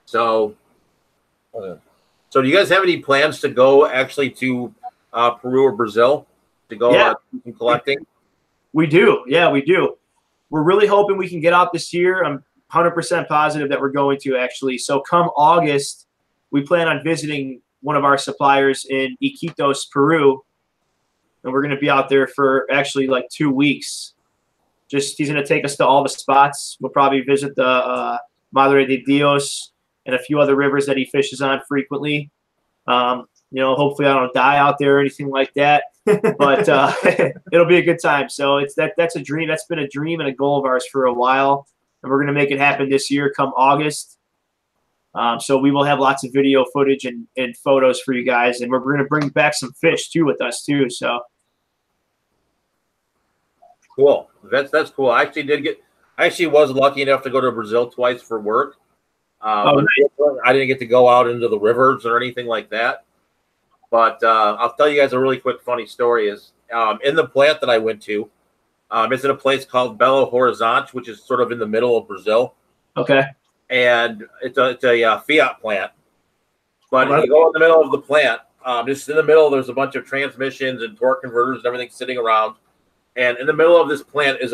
So do you guys have any plans to go actually to Peru or Brazil to go collecting? We do. Yeah, we do. We're really hoping we can get out this year. I'm 100% positive that we're going to actually. So come August, we plan on visiting one of our suppliers in Iquitos, Peru. and we're going to be out there for actually like 2 weeks. He's going to take us to all the spots. We'll probably visit the Madre de Dios and a few other rivers that he fishes on frequently. You know, hopefully I don't die out there or anything like that, but it'll be a good time. So that's a dream. That's been a dream and a goal of ours for a while, and we're going to make it happen this year come August. So we will have lots of video footage and photos for you guys, and we're going to bring back some fish too with us too. So cool. That's cool. I actually was lucky enough to go to Brazil twice for work. Nice. I didn't get to go out into the rivers or anything like that. But I'll tell you guys a really quick funny story. Is in the plant that I went to, it's in a place called Belo Horizonte, which is sort of in the middle of Brazil. Okay. And it's a Fiat plant. But you go in the middle of the plant, just in the middle, there's a bunch of transmissions and torque converters and everything sitting around. And in the middle of this plant is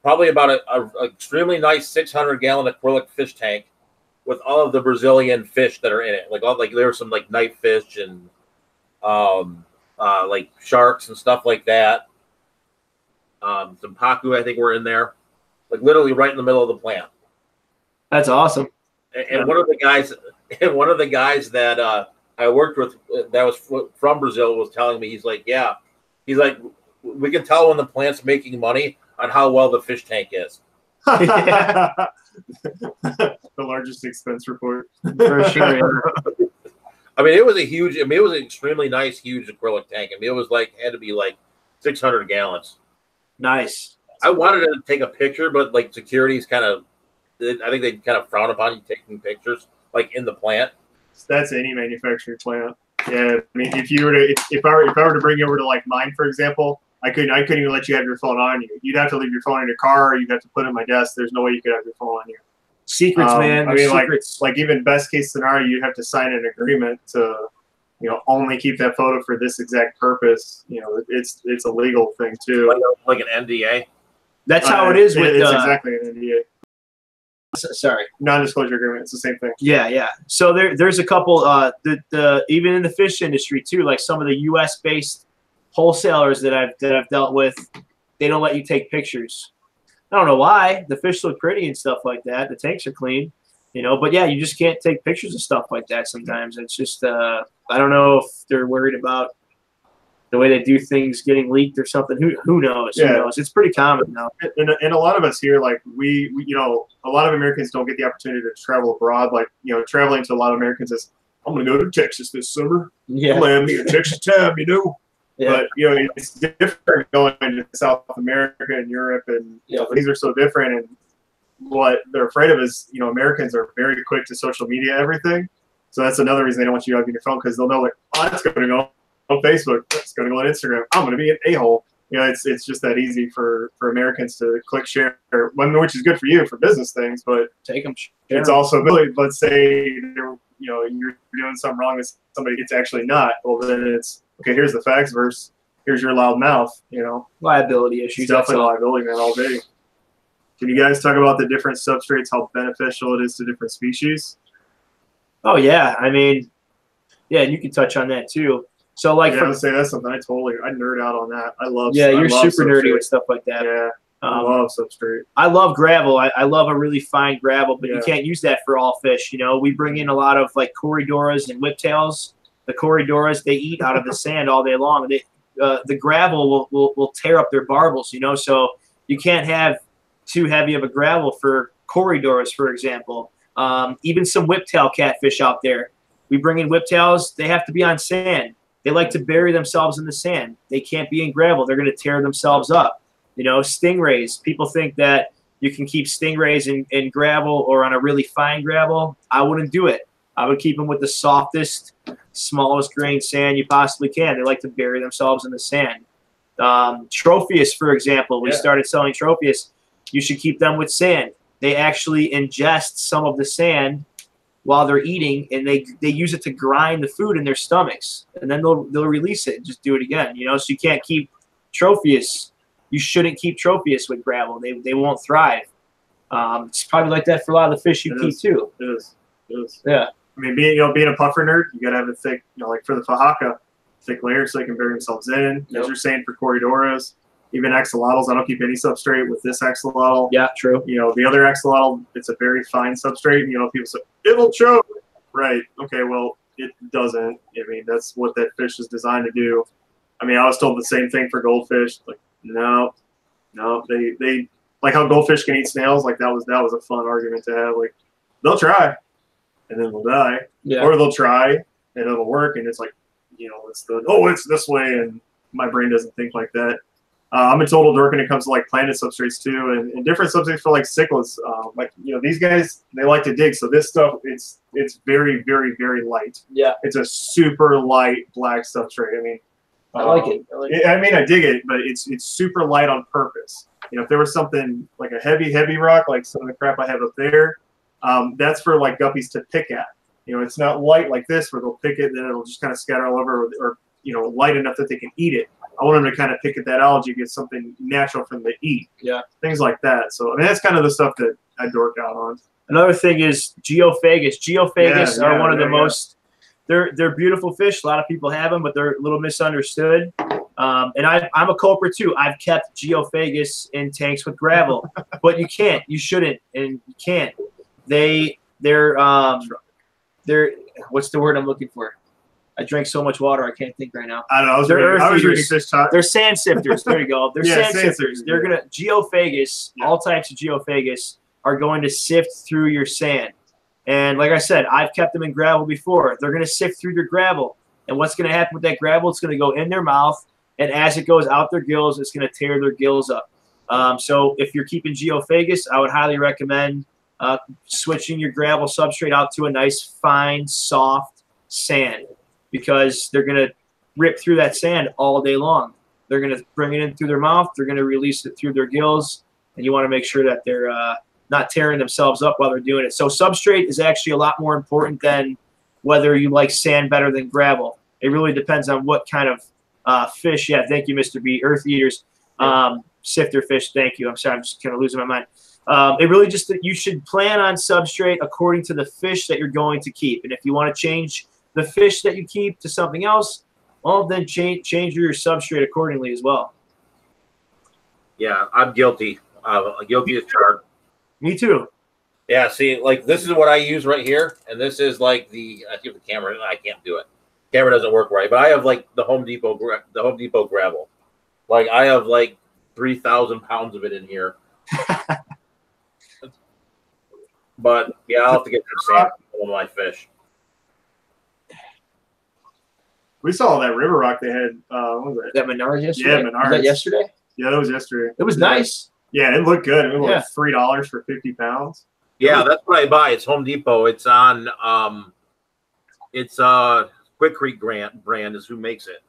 probably about a extremely nice 600-gallon acrylic fish tank with all of the Brazilian fish that are in it. Like there were some like night fish and like sharks and stuff like that. Some pacu, I think, were in there. Like literally right in the middle of the plant. That's awesome. And one of the guys that I worked with that was from Brazil was telling me, he's like, we can tell when the plant's making money on how well the fish tank is. The largest expense report. For sure. I mean, it was an extremely nice, huge acrylic tank. I mean, it was had to be like 600 gallons. Nice. I wanted to take a picture, but like security's I think they kind of frown upon you taking pictures like in the plant. That's any manufacturing plant. Yeah, I mean, if I were to bring you over to like mine, for example, I couldn't even let you have your phone on you. You'd have to leave your phone in your car, or you'd have to put it in my desk. There's no way you could have your phone on you. Secrets, man. I mean, secrets. like even best case scenario, you'd have to sign an agreement to, only keep that photo for this exact purpose. It's a legal thing too. Like an NDA. That's how it is with. It's exactly an NDA. Sorry, non-disclosure agreement. It's the same thing. Yeah. So there's a couple. Even in the fish industry too, like some of the U.S. based wholesalers that I've dealt with, they don't let you take pictures. I don't know why. The fish look pretty and stuff like that. The tanks are clean, But yeah, you just can't take pictures of stuff like that sometimes. It's just I don't know if they're worried about the way they do things getting leaked or something. Who knows? Yeah. Who knows? It's pretty common now. And a lot of us here, like we a lot of Americans don't get the opportunity to travel abroad. Like traveling to a lot of Americans is, I'm going to go to Texas this summer. Yeah. I'm going to have me a Texas time, Yeah. But it's different going to South America and Europe, and things are so different. And what they're afraid of is Americans are very quick to social media everything. So that's another reason they don't want you having your phone, because they'll know like, oh, that's going to go on Facebook, that's going to go on Instagram. I'm going to be an a-hole. It's just that easy for Americans to click share, which is good for you for business things, but take them. It's also really, let's say you're doing something wrong and somebody gets actually not. Well, then it's okay. Here's the facts versus here's your loud mouth. Liability issues. It's definitely liability, man, all day. Can you guys talk about the different substrates, how beneficial it is to different species? Oh yeah, I mean, yeah, and you can touch on that too. So like, I would say that's something I nerd out on that. I love. Yeah, you're super substrate. nerdy with stuff like that. Yeah. I love substrate. I love gravel. I love a really fine gravel, but you can't use that for all fish. We bring in a lot of like corridoras and whiptails. The corridoras, they eat out of the sand all day long. The gravel will tear up their barbels, so you can't have too heavy of a gravel for corridoras, for example. Even some whiptail catfish out there. We bring in whiptails, they have to be on sand. They like to bury themselves in the sand. They can't be in gravel. They're going to tear themselves up. Stingrays, people think that you can keep stingrays in gravel or on a really fine gravel. I wouldn't do it. I would keep them with the softest, smallest grain sand you possibly can. They like to bury themselves in the sand. Tropheus, for example, we started selling Tropheus. You should keep them with sand. They actually ingest some of the sand while they're eating, and they use it to grind the food in their stomachs, and then they'll release it and just do it again. So you can't keep Tropheus. You shouldn't keep Tropheus with gravel. They won't thrive. It's probably like that for a lot of the fish you keep too. It is. Yeah. I mean, being a puffer nerd, you gotta have a thick, like for the Fajaka, thick layers so they can bury themselves in. Yep. As you're saying for Corridoras, even axolotls, I don't keep any substrate with this axolotl. Yeah, true. You know, the other axolotl, it's a very fine substrate. You know, people say, it'll choke. Right. Okay, well, it doesn't. I mean, that's what that fish is designed to do. I mean, I was told the same thing for goldfish. Like, no, they like how goldfish can eat snails. Like that was a fun argument to have. Like, they'll try, and then they'll die. Yeah. Or they'll try, and it'll work, and it's like, you know, it's this way, and my brain doesn't think like that. I'm a total dork when it comes to like planted substrates too, and different substrates for like cichlids. Like, you know, these guys, they like to dig, so this stuff it's very, very, very light. Yeah, it's a super light black substrate. I mean, I like it. I mean, I dig it, but it's super light on purpose. You know, if there was something like a heavy rock, like some of the crap I have up there, that's for like guppies to pick at. You know, it's not light like this where they'll pick it, then it'll just kind of scatter all over, or you know, light enough that they can eat it. I want them to kind of pick at that algae, get something natural for them to eat. Yeah. Things like that. So, I mean, that's kind of the stuff that I dork out on. Another thing is geophagus. Geophagus are one of the most, they're beautiful fish. A lot of people have them, but they're a little misunderstood. And I'm a culprit too. I've kept geophagus in tanks with gravel, but you can't. You shouldn't, and you can't. They're what's the word I'm looking for? I drank so much water, I can't think right now. I don't know. I was reading fish talk. They're sand sifters. There you go. They're sand sifters. They're going to, geophagus, all types of geophagus are going to sift through your sand. And like I said, I've kept them in gravel before. They're going to sift through your gravel. And what's going to happen with that gravel? It's going to go in their mouth. And as it goes out their gills, it's going to tear their gills up. So if you're keeping geophagus, I would highly recommend switching your gravel substrate out to a nice, fine, soft sand, because they're going to rip through that sand all day long. They're going to bring it in through their mouth. They're going to release it through their gills, and you want to make sure that they're not tearing themselves up while they're doing it. So substrate is actually a lot more important than whether you like sand better than gravel. It really depends on what kind of fish. Yeah, thank you, Mr. B. Earth eaters. Sifter fish, thank you. I'm sorry, I'm just kind of losing my mind. It really just, you should plan on substrate according to the fish that you're going to keep. And if you want to change the fish that you keep to something else, well, then change your substrate accordingly as well. Yeah, I'm guilty. Guilty as charged. Me too. Yeah, see, like this is what I use right here, and this is like I give the camera. I can't do it. Camera doesn't work right, but I have like the Home Depot gravel. Like I have like 3,000 pounds of it in here. But yeah, I'll have to get some sand for one of my fish. We saw that river rock they had. What was that Menards yesterday? Yeah, Menards. Was that yesterday? Yeah, that was yesterday. It was nice. Yeah, it looked good. It was like $3 for 50 pounds. Yeah, that's what I buy. It's Home Depot. It's on. It's Quick Creek brand is who makes it.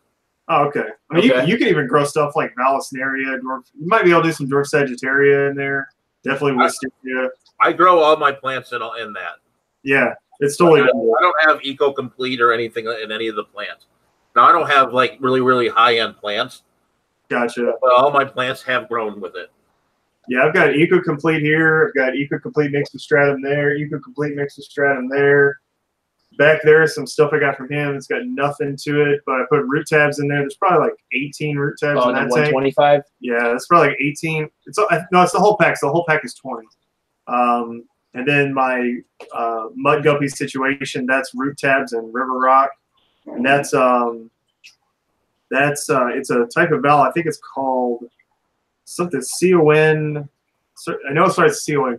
Oh, okay. I mean, you can even grow stuff like Vallisneria. You might be able to do some dwarf Sagittaria in there. Definitely Wisteria. I grow all my plants in that. Yeah, it's totally. I don't have Eco Complete or anything in any of the plants. Now I don't have like really, really high end plants. Gotcha. But all my plants have grown with it. Yeah, I've got Eco Complete here. I've got Eco Complete mixed with stratum there. Eco Complete mixed with stratum there. Back there is some stuff I got from him. It's got nothing to it, but I put root tabs in there. There's probably like 18 root tabs in that 125? Tank. Yeah, that's probably like 18. It's the whole pack. So the whole pack is 20. And then my mud guppy situation, that's root tabs and river rock, and it's a type of bell. I think it's called something CON. I know it starts CON.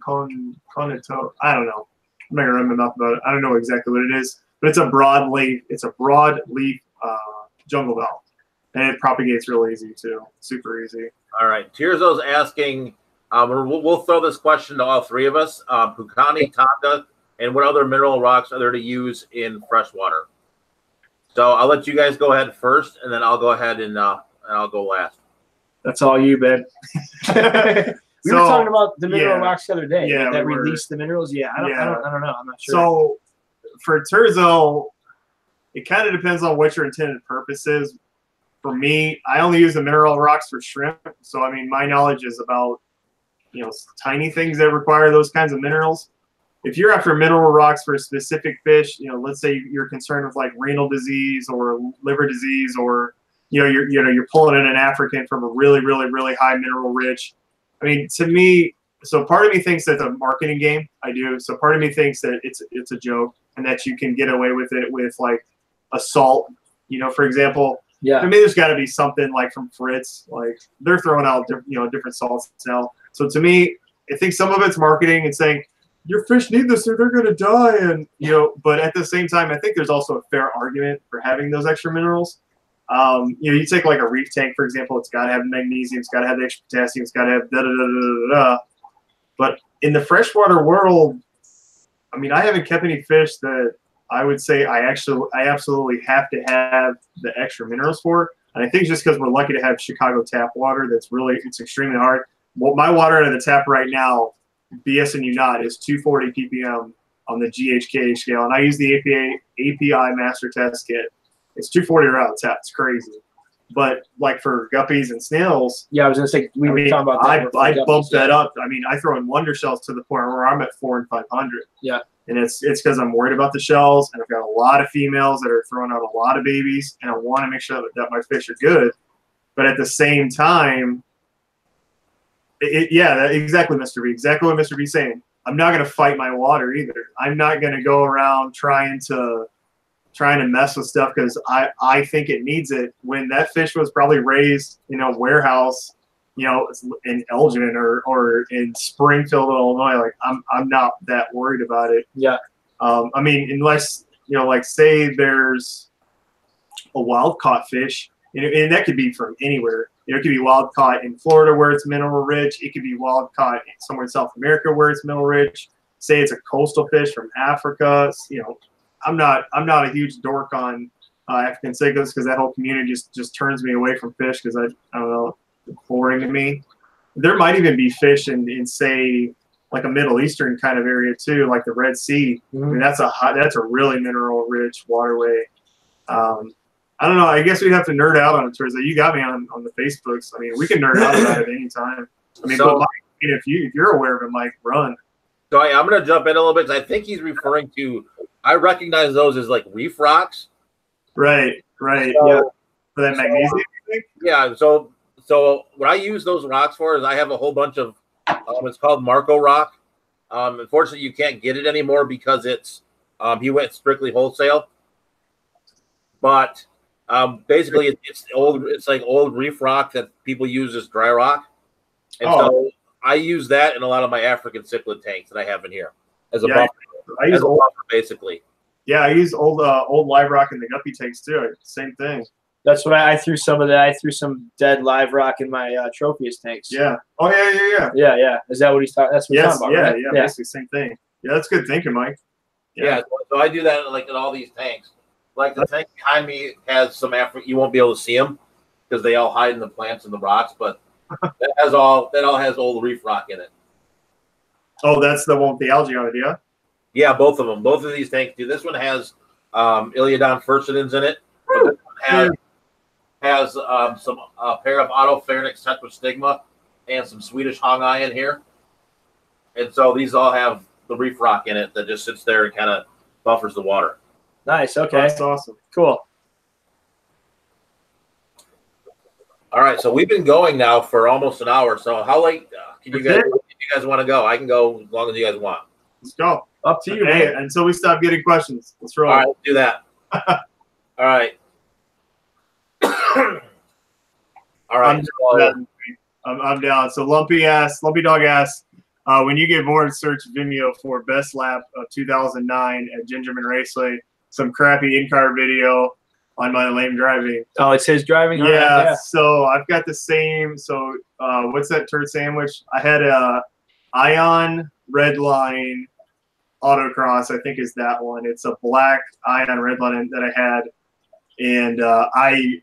Conito. I don't know. I'm not gonna run my mouth about it. I don't know exactly what it is, but it's a broadleaf. It's a broadleaf jungle bell, and it propagates real easy too. Super easy. All right. Tirzo's asking. We'll throw this question to all three of us. Pukani, Tonga, and what other mineral rocks are there to use in freshwater? So I'll let you guys go ahead first, and then I'll go ahead and I'll go last. That's all you, Ben. We were talking about the mineral rocks the other day. Yeah, that release the minerals. Yeah, I don't know. I'm not sure. So for Turzo, it kind of depends on what your intended purpose is. For me, I only use the mineral rocks for shrimp. So I mean, my knowledge is about tiny things that require those kinds of minerals. if you're after mineral rocks for a specific fish, you know, let's say you're concerned with like renal disease or liver disease, or you're pulling in an African from a really, really, really high mineral rich. I mean, to me, so part of me thinks that's a marketing game. I do. So part of me thinks that it's a joke and that you can get away with it with like a salt, you know, for example. Yeah. I mean, there's got to be something like from Fritz, like they're throwing out, different salts now. So to me, I think some of it's marketing and saying your fish need this or they're going to die. And, but at the same time, I think there's also a fair argument for having those extra minerals. You take like a reef tank, for example, it's got to have magnesium, it's got to have the extra potassium, it's got to have da-da-da-da-da-da. But in the freshwater world, I mean, I haven't kept any fish that I would say I absolutely have to have the extra minerals for. And I think it's just because we're lucky to have Chicago tap water. It's extremely hard. Well, my water out of the tap right now, BSing you not, is 240 ppm on the GHK scale. And I use the API master test kit. It's 240 right out of the tap. It's crazy. But like for guppies and snails, yeah, I was gonna say we were talking about that. I bumped that up. I mean, I throw in wonder shells to the point where I'm at 400 and 500. Yeah, and it's because I'm worried about the shells, and I've got a lot of females that are throwing out a lot of babies, and I want to make sure that my fish are good. But at the same time, exactly, Mr. B. Exactly what Mr. B's saying. I'm not gonna fight my water either. I'm not gonna go around trying to mess with stuff because I think it needs it. When that fish was probably raised in a warehouse, in Elgin or in Springfield, Illinois, like I'm not that worried about it. Yeah. I mean, unless, like say there's a wild caught fish, and that could be from anywhere. It could be wild caught in Florida where it's mineral rich. It could be wild caught somewhere in South America where it's mineral rich. Say it's a coastal fish from Africa. I'm not a huge dork on African cichlids because that whole community just turns me away from fish because I don't know, it's boring to me. There might even be fish in say like a Middle Eastern kind of area too, like the Red Sea. I mean, that's a really mineral rich waterway. I don't know. I guess we'd have to nerd out on it, Teresa. You got me on the Facebooks. I mean, we can nerd out about it anytime. I mean, but Mike, if you're aware of it, Mike, run. So I'm going to jump in a little bit because I think he's referring to. I recognize those as like reef rocks. Right. So, yeah. For that magnesium, you think? Yeah. So what I use those rocks for is I have a whole bunch of. It's called Marco rock. Unfortunately, you can't get it anymore because it's. He went strictly wholesale. But basically, it's old. It's like old reef rock that people use as dry rock, and so I use that in a lot of my African cichlid tanks that I have in here as a buffer. I use old buffer, basically. Yeah, I use old live rock in the guppy tanks too. Same thing. That's what I threw some of that. I threw some dead live rock in my Tropheus tanks. Yeah. Oh yeah. Yeah. Is that what he's talking? That's what he's talking about, right? Yeah. Basically same thing. Yeah, that's good thinking, Mike. Yeah. So I do that like in all these tanks. Like the tank behind me has some African. You won't be able to see them because they all hide in the plants and the rocks. But that all has old reef rock in it. Oh, that's the one with the algae on it, yeah. Yeah, both of them. Both of these tanks do. This one has Iliodon furcidans in it. But this one has some pair of Autopharynx tetrastigma and some Swedish hongai in here. And so these all have the reef rock in it that just sits there and kind of buffers the water. Nice. Okay. That's awesome. Cool. All right. So we've been going now for almost an hour. So how late can you guys want to go? I can go as long as you guys want. Let's go. Up to you, hey, man. Until we stop getting questions. Let's roll. All right. Let's do that. All right. All right. I'm down. So Lumpy Dog asks, when you get bored, search Vimeo for best lap of 2009 at Gingerman Raceway. Some crappy in-car video on my lame driving. Oh, it's his driving? Yeah. So I've got the same. So what's that turd sandwich? I had a Ion Redline Autocross, I think is that one. It's a black Ion Redline that I had. And I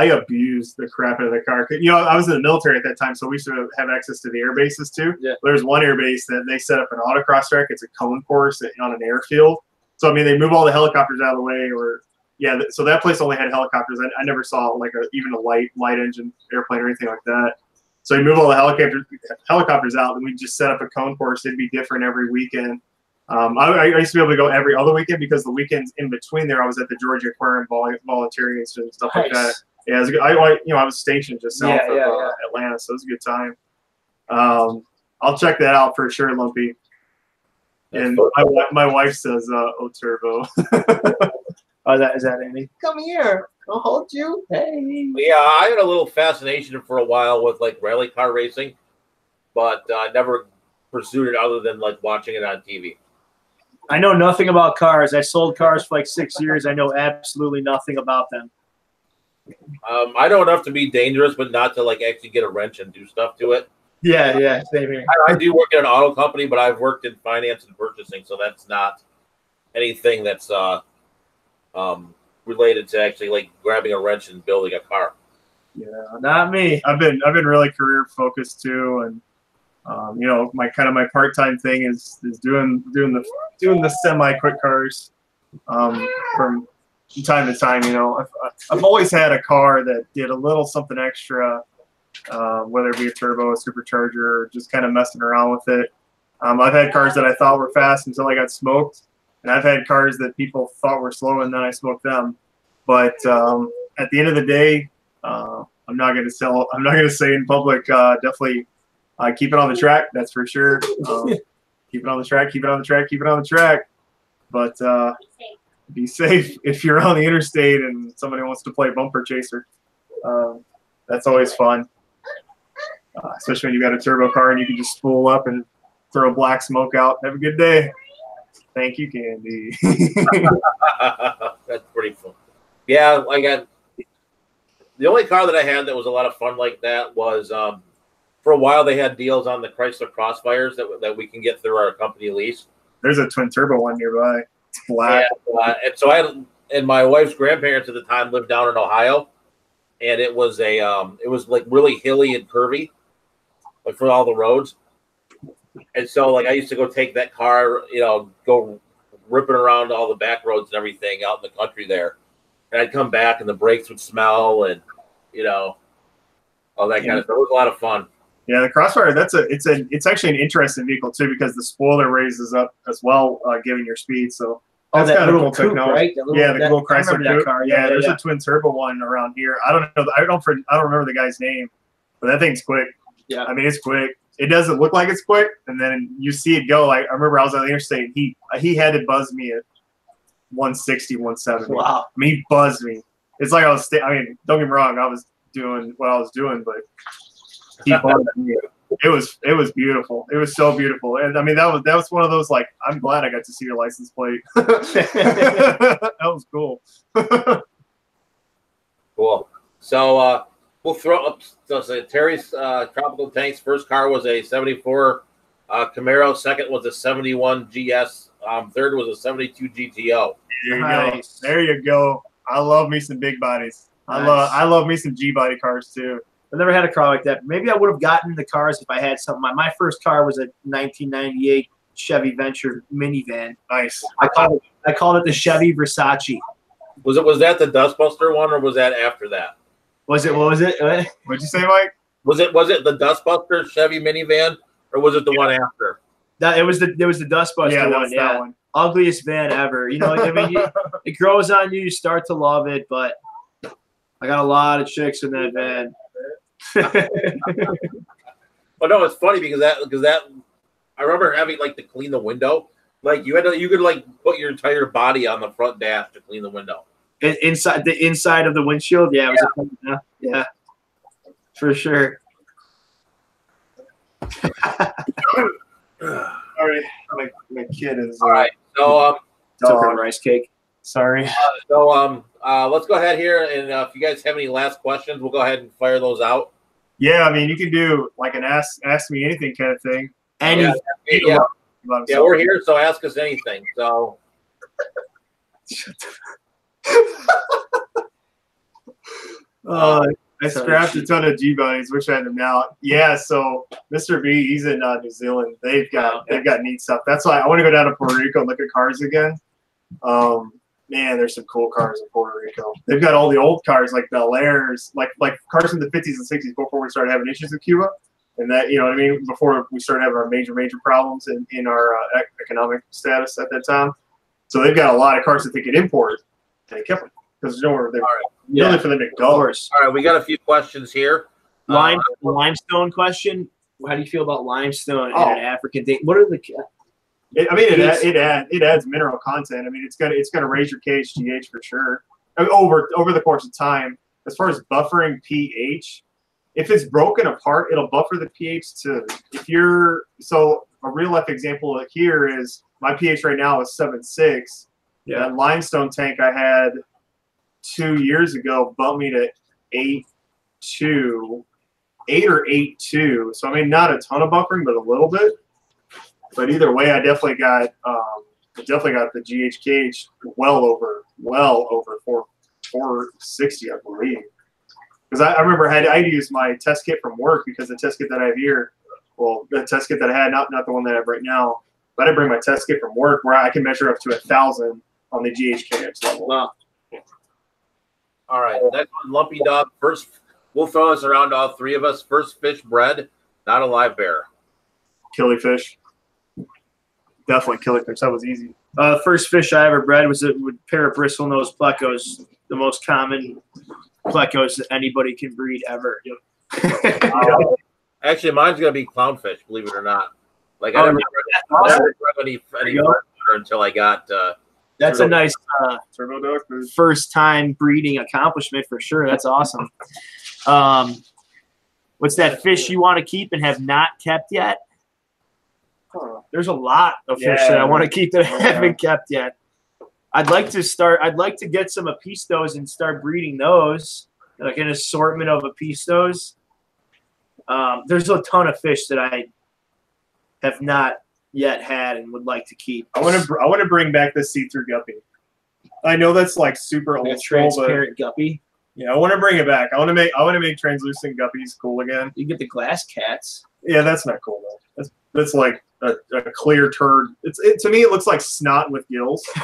abused the crap out of the car. I was in the military at that time, so we used to have access to the air bases too. Yeah. There's one air base that they set up an autocross track. It's a cone course on an airfield. So, I mean, they move all the helicopters out of the way so that place only had helicopters. I never saw like even a light engine airplane or anything like that. So you move all the helicopters out, and we just set up a cone course. It'd be different every weekend. I used to be able to go every other weekend because the weekends in between there, I was at the Georgia Aquarium volunteering and stuff like that. Yeah, it was good. I was stationed just south of Atlanta, so it was a good time. I'll check that out for sure, Lumpy. And my wife says, "Oh, Turbo." Oh, is that Andy? Come here. I'll hold you. Hey. Yeah, I had a little fascination for a while with like rally car racing, but I never pursued it other than like watching it on TV. I know nothing about cars. I sold cars for like 6 years. I know absolutely nothing about them. I know enough to be dangerous, but not to like actually get a wrench and do stuff to it. Yeah, same here. I do work at an auto company, but I've worked in finance and purchasing, so that's not anything that's related to actually like grabbing a wrench and building a car. Yeah, not me. I've been really career focused too, and my part-time thing is doing the semi quick cars from time to time. I've always had a car that did a little something extra, whether it be a turbo, a supercharger, or just kind of messing around with it. I've had cars that I thought were fast until I got smoked, and I've had cars that people thought were slow and then I smoked them. But at the end of the day, I'm not going to say in public. Definitely keep it on the track. That's for sure. Keep it on the track. Keep it on the track. Keep it on the track. But be safe if you're on the interstate and somebody wants to play bumper chaser. That's always fun, especially when you got a turbo car and you can just spool up and throw black smoke out. Have a good day. Thank you, Candy. That's pretty fun. Yeah, the only car that I had that was a lot of fun like that was for a while they had deals on the Chrysler Crossfires that we can get through our company lease. There's a twin turbo one nearby. It's black. Yeah, and so and my wife's grandparents at the time lived down in Ohio, and it was like really hilly and curvy, like for all the roads. And so like I used to go take that car, go ripping around all the back roads and everything out in the country there. And I'd come back and the brakes would smell and all that kind of stuff. It was a lot of fun. Yeah, the Crossfire, it's actually an interesting vehicle too because the spoiler raises up as well, giving your speed. So that's that kind of little cool technology. Right? The little Chrysler coupe. Car. Yeah, there's a twin turbo one around here. I don't know. I don't remember the guy's name, but that thing's quick. Yeah, I mean it's quick. It doesn't look like it's quick, and then you see it go. I remember I was on the interstate. And he had to buzz me at 160, 170. Wow. I mean, he buzzed me. It's like I was. Don't get me wrong. I was doing what I was doing, but he buzzed me. It was beautiful. It was so beautiful, and I mean that was one of those like I'm glad I got to see your license plate. That was cool. Cool. So we'll throw up. So Terry's Tropical Tanks first car was a '74 Camaro. Second was a '71 GS. Third was a '72 GTO. There you go. There you go. I love me some big bodies. Nice. I love me some G body cars too. I've never had a car like that. Maybe I would have gotten the cars if I had something. My first car was a 1998 Chevy Venture minivan. Nice. I called it the Chevy Versace. Was that the Dustbuster one, or was that after that? Was it? What was it? What'd you say, Mike? Was it the Dustbuster Chevy minivan, or was it the one after? It was the Dustbuster one. That one. Ugliest van ever. I mean, it grows on you. You start to love it, but I got a lot of chicks in that van. Well, no, it's funny because that I remember having like to clean the window. Like you could like put your entire body on the front dash to clean the window. Inside of the windshield, yeah, it was yeah, for sure. Sorry, my kid is. All right, so rice cake. Sorry. Let's go ahead here, and if you guys have any last questions, we'll go ahead and fire those out. Yeah, I mean, you can do like an ask me anything kind of thing. Yeah, we're here, so ask us anything. So. I scrapped a ton of G bodies. Wish I had them now. Yeah, so Mr. B, he's in New Zealand. They've got neat stuff. That's why I want to go down to Puerto Rico and look at cars again. Man, there's some cool cars in Puerto Rico. They've got all the old cars like Bel Airs, like cars from the 50s and 60s before we started having issues with Cuba. And that, you know what I mean, before we started having our major problems in our economic status at that time. So they've got a lot of carts that they could import, and they kept them because there's nowhere really for them to go. Of course. All right, we got a few questions here. Limestone question. How do you feel about limestone in an African thing? What are the? It adds mineral content. I mean, it's gonna raise your KHGH for sure. I mean, over the course of time. As far as buffering pH, if it's broken apart, it'll buffer the pH to so a real life example here is my pH right now is 7.6. Yeah. That limestone tank I had 2 years ago bumped me to 8.2, 8 or 8.2. So I mean, not a ton of buffering, but a little bit. But either way, I definitely got the GHKH well over 460, I believe. Because I remember I'd use my test kit from work because the test kit that I have here, well, the test kit that I had, not the one that I have right now, but I bring my test kit from work where I can measure up to 1,000 on the GHKH level. Wow. All right, next one, Lumpy Dog. First, we'll throw this around to all three of us. First fish bred, not a live bear. Killifish. Definitely killifish. That was easy. First fish I ever bred was a pair of bristlenose plecos, the most common plecos that anybody can breed ever. Actually, mine's gonna be clownfish, believe it or not. Like I never bred any until I got. That's a nice turbo duck. first time breeding accomplishment for sure. That's awesome. What's that fish you want to keep and have not kept yet? There's a lot of fish that I want to keep that I haven't kept yet. I'd like to get some apistos and start breeding those, like an assortment of apistos. There's a ton of fish that I have not yet had and would like to keep. I want to bring back the see-through guppy. I know that's like super old school, transparent guppy. Yeah, I want to bring it back. I want to make translucent guppies cool again. You get the glass cats. Yeah, that's not cool though. That's like a clear turd. To me it looks like snot with gills. You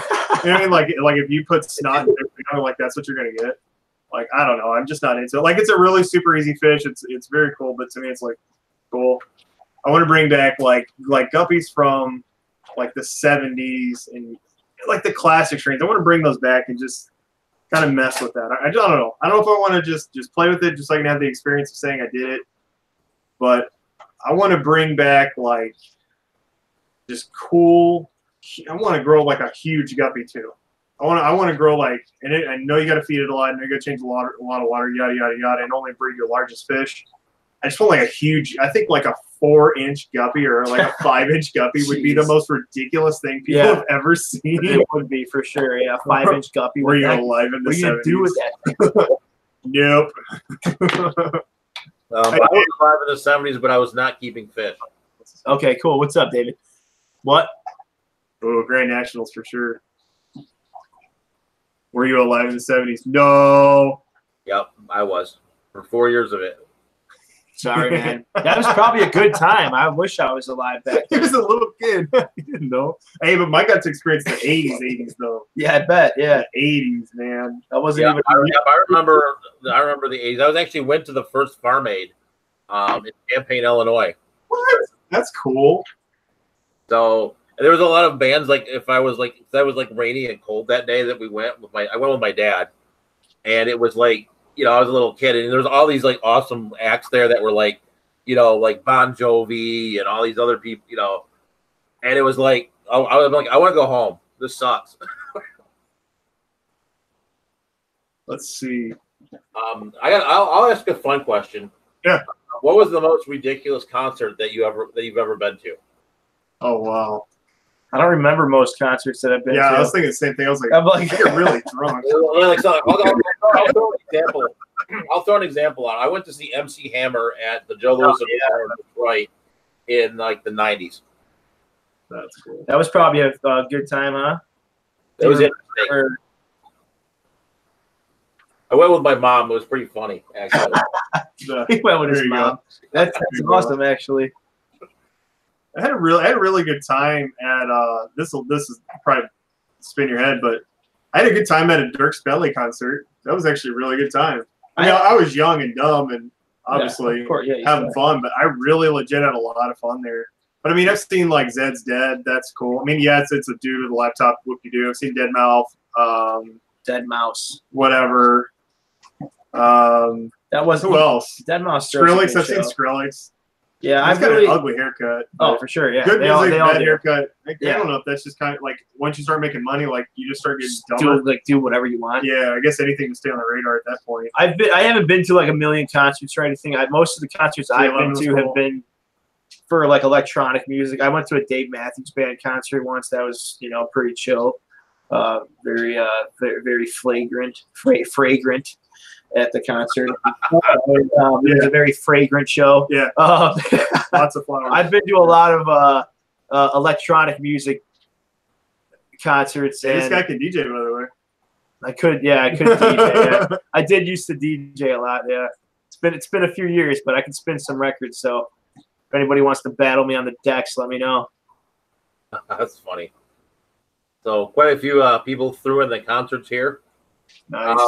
know what I mean? Like if you put snot in it, like that's what you're gonna get. Like I don't know. I'm just not into it. Like it's a really super easy fish. It's very cool, but to me it's like cool. I want to bring back like guppies from like the 70s and like the classic strains. I want to bring those back and just kind of mess with that. I don't know. I don't know if I want to just play with it just so I can have the experience of saying I did it. But I want to bring back like just cool. I want to grow like a huge guppy too. I want to grow like, and I know you got to feed it a lot, and you got to change a lot of water, yada yada yada, and only breed your largest fish. I just want like a huge. I think like a 4-inch guppy or like a 5-inch guppy would be the most ridiculous thing people have ever seen. It would be for sure. Yeah, 5-inch guppy. Were you alive in the 70s? What are you gonna do with that? Nope. I was alive in the 70s, but I was not keeping fish. Okay, cool. What's up, David? What? Oh, Grand Nationals for sure. Were you alive in the 70s? No. Yep, I was for 4 years of it. Sorry, man. That was probably a good time. I wish I was alive back then. He was a little kid. He didn't know. Hey, but Mike got to experience the 80s though. Yeah, I bet. Yeah, the 80s, man. That wasn't even. I remember the 80s. I actually went to the first Farm Aid in Champaign, Illinois. What? That's cool. So there was a lot of bands. Like if I was like rainy and cold that day that I went with my dad, and it was like. You know, I was a little kid, and there's all these like awesome acts there that were like, you know, like Bon Jovi and all these other people, you know, and it was like, I was like, I want to go home. This sucks. Let's see. I'll ask a fun question. Yeah. What was the most ridiculous concert that you've ever been to? Oh wow. I don't remember most concerts that I've been to. Yeah, I was thinking the same thing. I was like, you're really drunk. I'll throw an example out. I went to see MC Hammer at the Joe Louis in Detroit in like the 90s. That's cool. That was probably a good time, huh? It was interesting. I went with my mom. It was pretty funny, actually. He went with his mom. That's awesome, actually. I had a really good time at this is probably spin your head, but I had a good time at a Dirk Bentley concert. That was actually a really good time. I mean, I was young and dumb, and obviously having fun, but I really legit had a lot of fun there. But I mean, I've seen like Zed's Dead. That's cool. I mean, yeah, it's a dude with a laptop. Whoop-de-doo. I've seen Dead Mouth. Dead Mouse. Whatever. That was who else? Dead Mouse. Skrillex. I've seen Skrillex. Yeah, I've got an ugly haircut. Oh, for sure. Yeah, good music, bad haircut. I yeah. don't know if that's just kind of like once you start making money, like you just start getting dumber. Do whatever you want. Yeah, I guess anything to stay on the radar at that point. I haven't been to like a million concerts or anything. Most of the concerts I've been to have been for like electronic music. I went to a Dave Matthews Band concert once. That was pretty chill. Very fragrant at the concert. It was a very fragrant show. Yeah. Lots of flowers. I've been to a lot of electronic music concerts. Hey, this guy can DJ, by the way. I could DJ. Yeah. I did used to DJ a lot. Yeah. It's been a few years, but I can spin some records. So if anybody wants to battle me on the decks, let me know. That's funny. So quite a few people threw in the concerts here. Nice.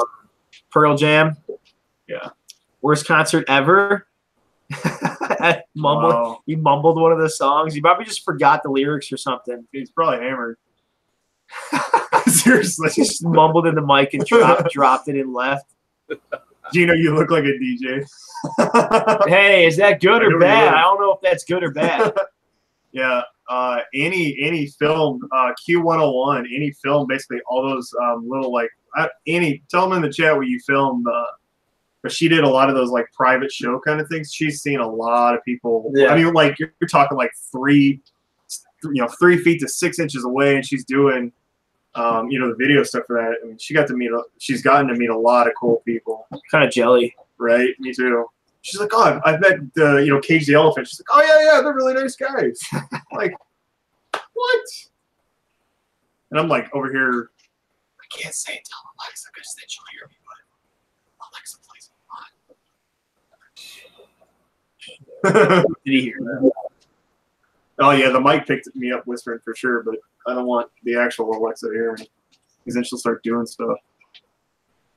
Pearl Jam. Yeah. Worst concert ever. Wow. He mumbled one of the songs. He probably just forgot the lyrics or something. He's probably hammered. Seriously. Just mumbled in the mic and dropped it and left. Gino, you look like a DJ. Hey, is that good or bad? I don't know if that's good or bad. Yeah. Any film, Q101, any film, basically all those little like tell them in the chat what you filmed. But she did a lot of those like private show kind of things. She's seen a lot of people. Yeah. I mean, like you're talking like 3 feet to 6 inches away, and she's doing, the video stuff for that. I mean, she's gotten to meet a lot of cool people. Kind of jelly, right? Me too. She's like, oh, I've met Cage the Elephant. She's like, oh yeah, they're really nice guys. Like, what? And I'm like over here. I can't say it. Tell Alexa because then she'll hear me. But Alexa plays a lot. Did he hear that? Oh yeah, the mic picked me up whispering for sure, but I don't want the actual Alexa to hear me because then she'll start doing stuff.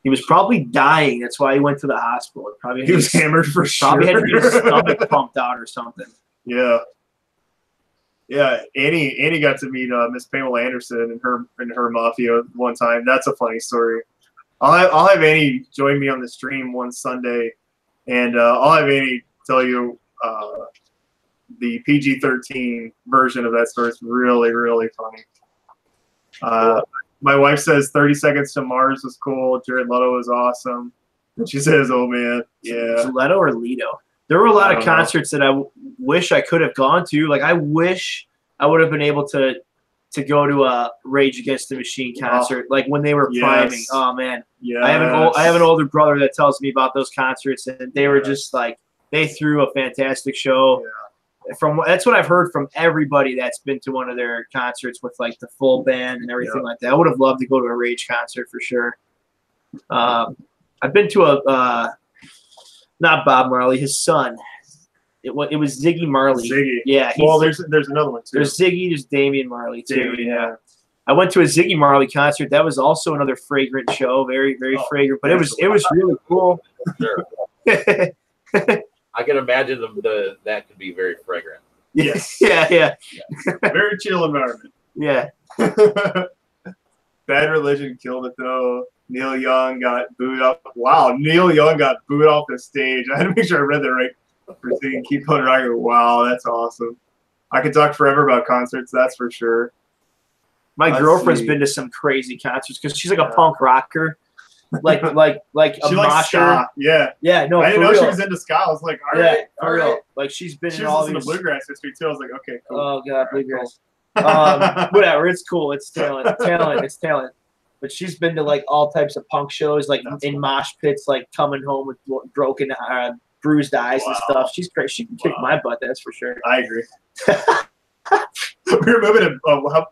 He was probably dying. That's why he went to the hospital. He was hammered for sure. Probably had to get his stomach pumped out or something. Yeah. Yeah, Annie got to meet Miss Pamela Anderson and her mafia one time. That's a funny story. I'll have Annie join me on the stream one Sunday, and I'll have Annie tell you the PG-13 version of that story. It's really, really funny. My wife says 30 Seconds to Mars was cool. Jared Leto was awesome. And she says, oh, man, yeah. Leto or Leto? There were a lot of concerts that I wish I could have gone to. Like, I wish I would have been able to go to a Rage Against the Machine concert, like when they were priming. Oh, man. Yeah. I have an older brother that tells me about those concerts, and they were just like, they threw a fantastic show. Yeah. That's what I've heard from everybody that's been to one of their concerts with like the full band and everything like that. I would have loved to go to a Rage concert for sure. I've been to not Bob Marley, his son. It was Ziggy Marley. Ziggy. Yeah. Well, there's another one too. There's Ziggy. There's Damian Marley too. Yeah. I went to a Ziggy Marley concert. That was also another fragrant show. Very, very fragrant. But it was really cool. Sure. I can imagine that could be very fragrant. Yes. Yeah. Very chill environment. Yeah. Bad Religion killed it though. Neil Young got booed up. Wow, Neil Young got booed off the stage. I had to make sure I read that right. For singing Keep On Rocking. Wow, that's awesome. I could talk forever about concerts, that's for sure. My girlfriend's been to some crazy concerts because she's like a punk rocker. Like a mosher. Yeah. Yeah, no, I didn't know real. she was into ska. I was like, all right. Like she's been She in was all listening these to bluegrass history too. I was like, okay, cool. Oh god, bluegrass. Whatever, it's cool. It's talent. It's talent. But she's been to like all types of punk shows, like in mosh pits, like coming home with broken, bruised eyes and stuff. She's great. She can kick my butt, that's for sure. I agree. We were moving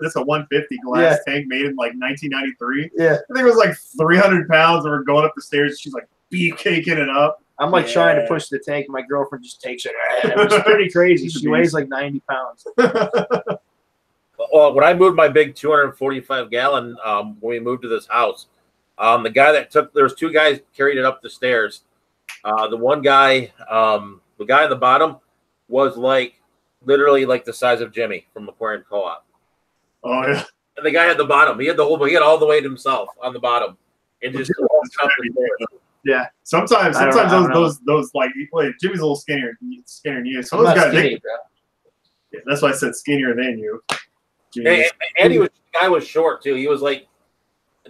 this a 150 glass tank made in like 1993. Yeah. I think it was like 300 pounds, and we're going up the stairs. She's like beefcaking it up. I'm like trying to push the tank. My girlfriend just takes it. It's pretty crazy. She weighs like 90 pounds. When I moved my big 245-gallon, when we moved to this house, the guy that there was 2 guys carried it up the stairs. The one guy, the guy at the bottom, was like literally like the size of Jimmy from Aquarium Co-op. Oh yeah. And the guy at the bottom, he had all the weight himself on the bottom, and just yeah. Sometimes those like Jimmy's a little skinnier than you. So those guys, yeah, that's why I said skinnier than you. And the guy was short too. He was like,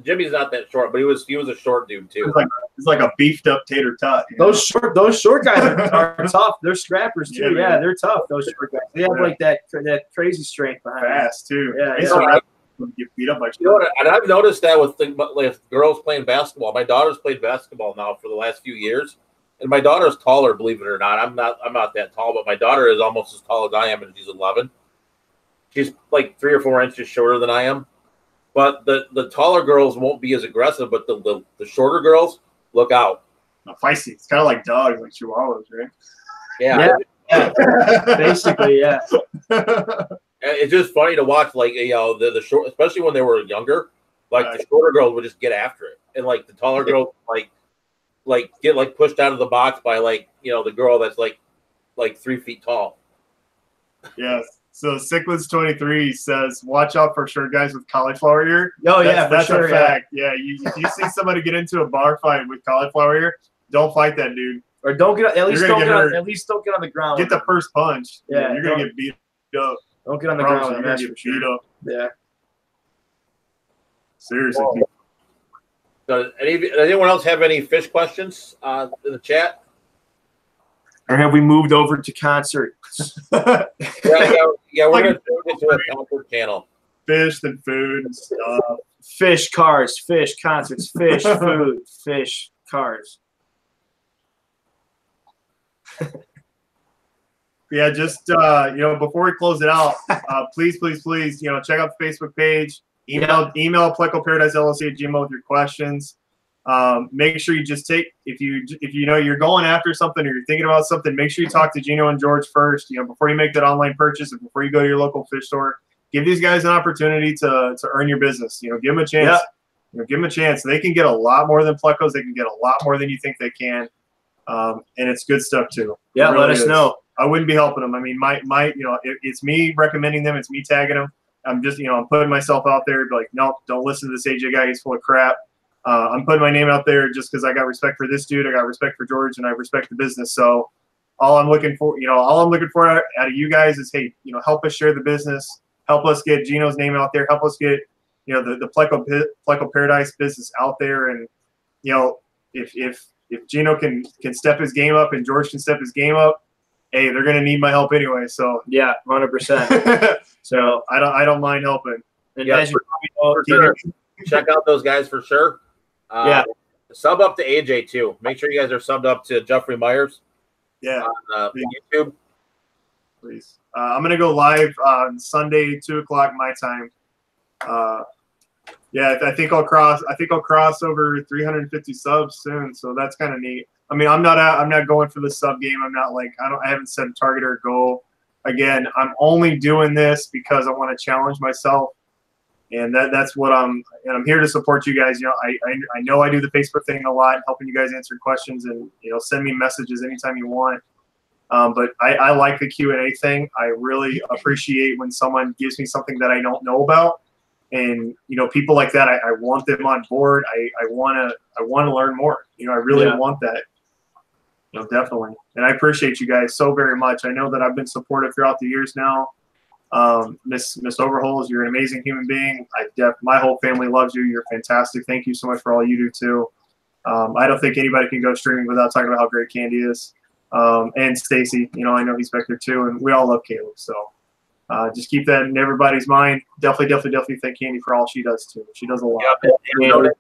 Jimmy's not that short, but he was a short dude too. It's like a beefed up tater tot. Those short guys are tough. They're scrappers too. Yeah, they're tough. Those short guys. They have like that crazy strength behind them. Fast too. Yeah. Get beat up by and I've noticed that with girls playing basketball. My daughter's played basketball now for the last few years, and my daughter's taller. Believe it or not, I'm not that tall, but my daughter is almost as tall as I am, and she's 11. She's like 3 or 4 inches shorter than I am. But the taller girls won't be as aggressive, but the shorter girls, look out. Feisty. It's kind of like dogs, like chihuahuas, right? Yeah. Basically, yeah. It's just funny to watch, like, the short, especially when they were younger, like the shorter girls would just get after it, and like the taller girls like get like pushed out of the box by like the girl that's like 3 feet tall. Yes. So Cichlids23 says, "Watch out for short guys with cauliflower ear." Oh yeah, that's sure, a fact. Yeah, if you see somebody get into a bar fight with cauliflower ear, don't fight that dude. Or don't get at least don't get on the ground. Get the first punch. Yeah, you're gonna get beat up. Don't get on the ground. You're gonna get beat up. Yeah. Seriously. So, does anyone else have any fish questions in the chat? Or have we moved over to concerts? yeah, we're going to move into a concert channel. Fish and food and stuff. Fish, cars, fish, concerts, fish, food, fish, cars. Yeah, just before we close it out, please, check out the Facebook page. Email Pleco Paradise LLC @gmail with your questions. Make sure you just if you're going after something or you're thinking about something, make sure you talk to Gino and George first. Before you make that online purchase and before you go to your local fish store, give these guys an opportunity to earn your business. Give them a chance. Give them a chance. They can get a lot more than Plecos. They can get a lot more than you think they can. And it's good stuff too. Yeah, really let us know. I wouldn't be helping them. I mean, it's me recommending them. It's me tagging them. I'm just, I'm putting myself out there. Be like, nope, don't listen to this AJ guy. He's full of crap. I'm putting my name out there just because I got respect for this dude. I got respect for George, and I respect the business. So all I'm looking for out of you guys is, hey, help us share the business. Help us get Gino's name out there. Help us get, the Pleco Paradise business out there. And, if Gino can step his game up and George can step his game up, hey, they're going to need my help anyway. So yeah, 100%. So I don't mind helping. And yeah, check out those guys for sure. Sub up to AJ too. Make sure you guys are subbed up to Jeffrey Myers. Yeah, on YouTube. Please. I'm gonna go live on Sunday, 2:00 my time. I think I'll cross over 350 subs soon. So that's kind of neat. I mean, I'm not going for the sub game. I'm not like I haven't set a target or a goal. Again, I'm only doing this because I want to challenge myself. And that's what I'm here to support you guys. I know I do the Facebook thing a lot, helping you guys answer questions and, send me messages anytime you want. But I like the Q&A thing. I really appreciate when someone gives me something that I don't know about. And, people like that, I want them on board. I want to learn more. I really want that. Definitely. And I appreciate you guys so very much. I know that I've been supportive throughout the years now. Miss Overholes, you're an amazing human being. My whole family loves you. You're fantastic. Thank you so much for all you do too. I don't think anybody can go streaming without talking about how great Candy is. And Stacy, I know he's back there too, and we all love Caleb. So just keep that in everybody's mind. Definitely thank Candy for all she does too. She does a lot. The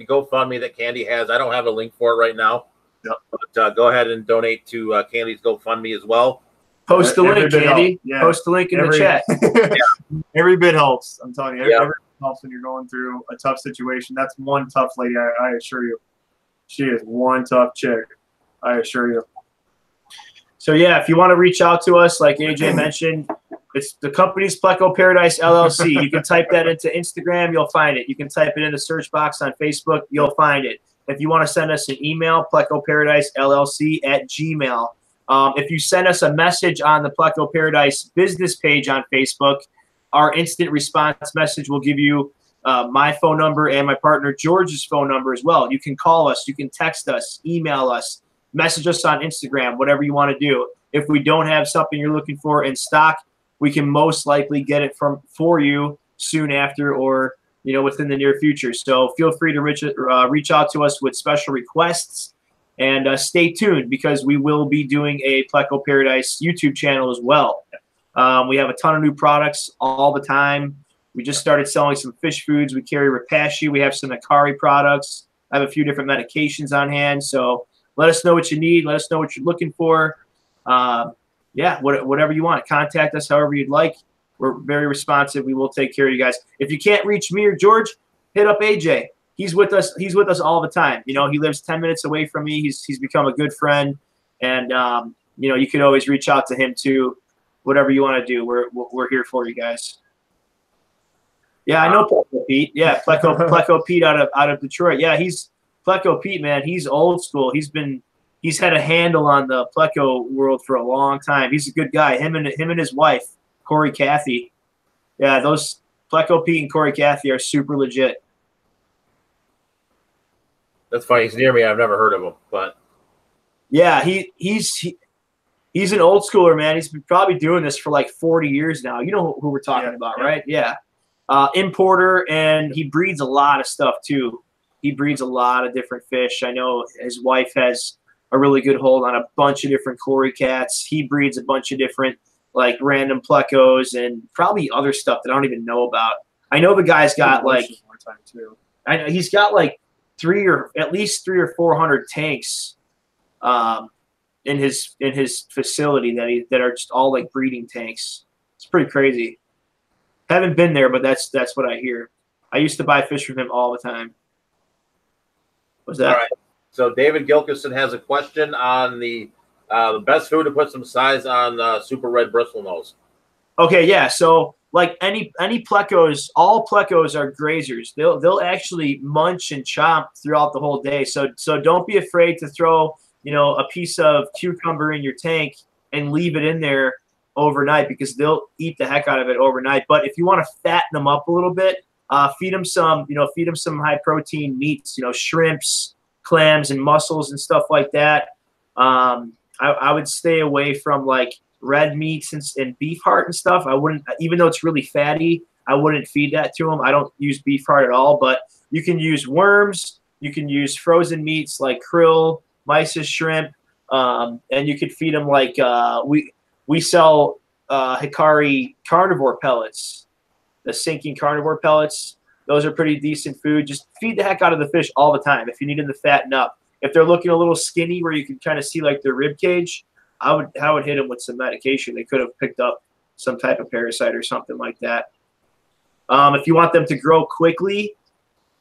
GoFundMe that Candy has, I don't have a link for it right now. Yep. But go ahead and donate to Candy's GoFundMe as well. Post the link, Candy. Yeah. Post the link in the chat. Every bit helps. I'm telling you. Every bit helps when you're going through a tough situation. That's one tough lady, I assure you. She is one tough chick, I assure you. So, if you want to reach out to us, like AJ mentioned, it's the company's Pleco Paradise LLC. You can type that into Instagram, you'll find it. You can type it in the search box on Facebook, you'll find it. If you want to send us an email, plecoparadisellc@gmail. If you send us a message on the Pleco Paradise business page on Facebook, our instant response message will give you my phone number and my partner George's phone number as well. You can call us, you can text us, email us, message us on Instagram, whatever you want to do. If we don't have something you're looking for in stock, we can most likely get it for you soon after, or within the near future. So feel free to reach out to us with special requests, and stay tuned because we will be doing a Pleco Paradise YouTube channel as well. We have a ton of new products all the time. We just started selling some fish foods. We carry Rapashi. We have some Akari products. I have a few different medications on hand. So let us know what you need. Let us know what you're looking for. Yeah, whatever you want. Contact us however you'd like. We're very responsive. We will take care of you guys. If you can't reach me or George, hit up AJ. He's with us. He's with us all the time. He lives 10 minutes away from me. He's become a good friend, and you could always reach out to him too. Whatever you want to do, we're here for you guys. Yeah, I know Pleco Pete. Yeah, Pleco Pete out of Detroit. Yeah, he's Pleco Pete, man. He's old school. He's had a handle on the Pleco world for a long time. He's a good guy. Him and his wife, Corey Cathy. Yeah, those Pleco Pete and Corey Cathy are super legit. That's funny. He's near me. I've never heard of him, but yeah, he's an old schooler, man. He's been probably doing this for like 40 years now. You know who we're talking about, right? Yeah. Importer, and he breeds a lot of stuff too. He breeds a lot of different fish. I know his wife has a really good hold on a bunch of different Cory cats. He breeds a bunch of different like random Plecos and probably other stuff that I don't even know about. I know the guy's got like I know he's got like at least 300 or 400 tanks in his facility that are just all like breeding tanks. It's pretty crazy. Haven't been there, but that's what I hear. I used to buy fish from him all the time. What's that? All right. So David Gilkison has a question on the best food to put some size on super red bristlenose. Okay, yeah. So like any Plecos, all Plecos are grazers. They'll actually munch and chomp throughout the whole day. So don't be afraid to throw a piece of cucumber in your tank and leave it in there overnight, because they'll eat the heck out of it overnight. But if you want to fatten them up a little bit, feed them some high protein meats, shrimps, clams, and mussels and stuff like that. I would stay away from like red meats and beef heart and stuff. I wouldn't, even though it's really fatty, I wouldn't feed that to them. I don't use beef heart at all, but you can use worms. You can use frozen meats like krill, mysis shrimp, and you could feed them like we sell Hikari carnivore pellets, the sinking carnivore pellets. Those are pretty decent food. Just feed the heck out of the fish all the time if you need them to fatten up. If they're looking a little skinny where you can kind of see like their rib cage, I would hit them with some medication. They could have picked up some type of parasite or something like that. If you want them to grow quickly,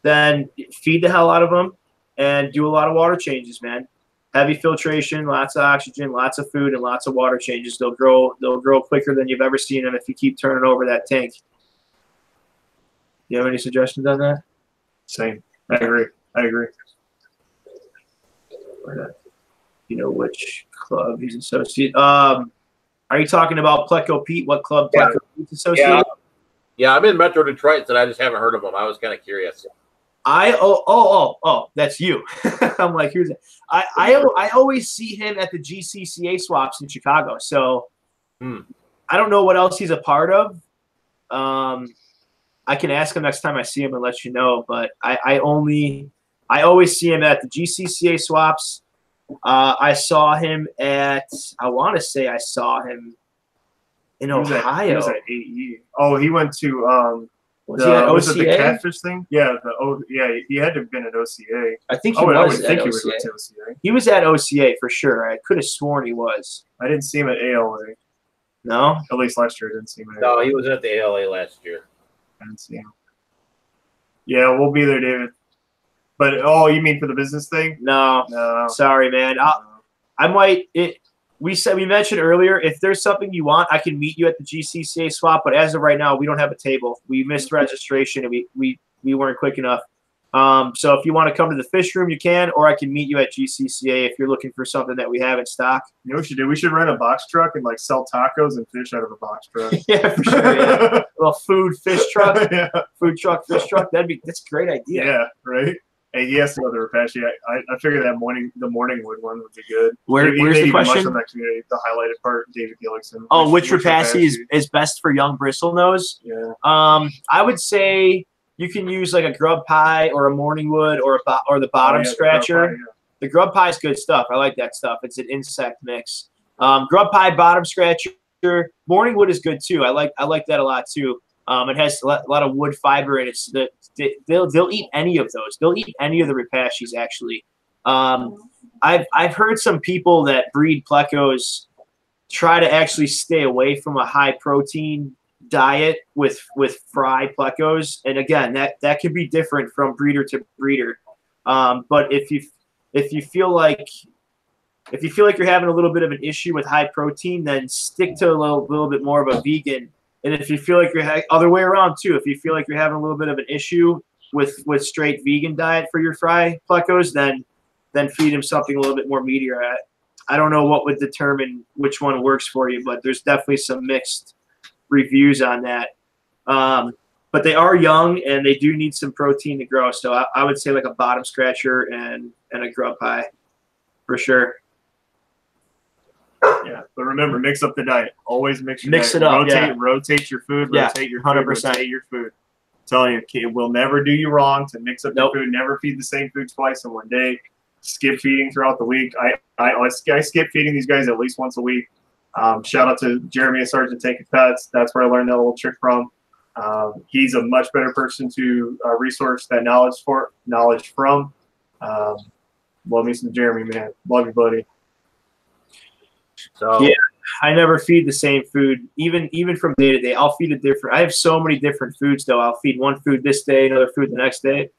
then feed the hell out of them and do a lot of water changes, man. Heavy filtration, lots of oxygen, lots of food, and lots of water changes. They'll grow quicker than you've ever seen them if you keep turning over that tank. You have any suggestions on that? Same. I agree. You know which club he's associated. Are you talking about Pleco Pete? What club Pleco Pete's associated? Yeah, I'm in Metro Detroit, and I just haven't heard of him. I was kind of curious. That's you. I'm like, who's that? I always see him at the GCCA swaps in Chicago. So I don't know what else he's a part of. I can ask him next time I see him and let you know. But I always see him at the GCCA swaps. I saw him I want to say I saw him in Ohio. He was at AE. Oh, he went to was he at OCA? Was it the catfish thing? Yeah, he had to have been at OCA. I think he was. I think he was at OCA. He was at OCA for sure. I could have sworn he was. I didn't see him at ALA. No? At least last year I didn't see him at ALA. No, he was at the ALA last year. I didn't see him. Yeah, we'll be there, David. But you mean for the business thing? No. Sorry, man. We mentioned earlier, if there's something you want, I can meet you at the GCCA swap. But as of right now, we don't have a table. We missed registration and we weren't quick enough. So if you want to come to the fish room, you can, or I can meet you at GCCA if you're looking for something that we have in stock. You know what we should do? We should rent a box truck and like sell tacos and fish out of a box truck. Yeah, for sure. Yeah. Well, food fish truck, Yeah. Food truck fish truck. That's a great idea. Yeah, right. Hey, he has to go to Repashy. I figured that the morning wood one would be good. Where's the question? Mushroom that community, the highlighted part, David Gillickson. Oh, which Repashy is best for young bristlenose? Yeah. I would say you can use like a grub pie or a morning wood or the bottom scratcher. The grub pie is good stuff. I like that stuff. It's an insect mix. Grub pie, bottom scratcher, morning wood is good too. I like that a lot too. It has a lot of wood fiber in it. They'll eat any of those. They'll eat any of the Repashies actually. I've heard some people that breed plecos try to actually stay away from a high protein diet with fry plecos, and again that can be different from breeder to breeder. But if you feel like you're having a little bit of an issue with high protein, then stick to a little bit more of a vegan. And if you feel like you're other way around too, if you feel like you're having a little bit of an issue with straight vegan diet for your fry plecos, then feed them something a little bit more meatier. I don't know what would determine which one works for you, but there's definitely some mixed reviews on that. But they are young and they do need some protein to grow. So I would say like a bottom scratcher and a grub pie for sure. Yeah, but remember, mix up the diet. Always mix it up. Rotate your food. Rotate your food. 100%. Rotate your food. I'm telling you, it will never do you wrong to mix up your food. Never feed the same food twice in one day. Skip feeding throughout the week. I skip feeding these guys at least once a week. Shout out to Jeremy at Sergeant Taking Pets. That's where I learned that little trick from. He's a much better person to resource that knowledge from. Love me some Jeremy, man. Love you, buddy. So yeah, I never feed the same food, even from day to day. I'll feed a different. I have so many different foods though. I'll feed one food this day, another food the next day.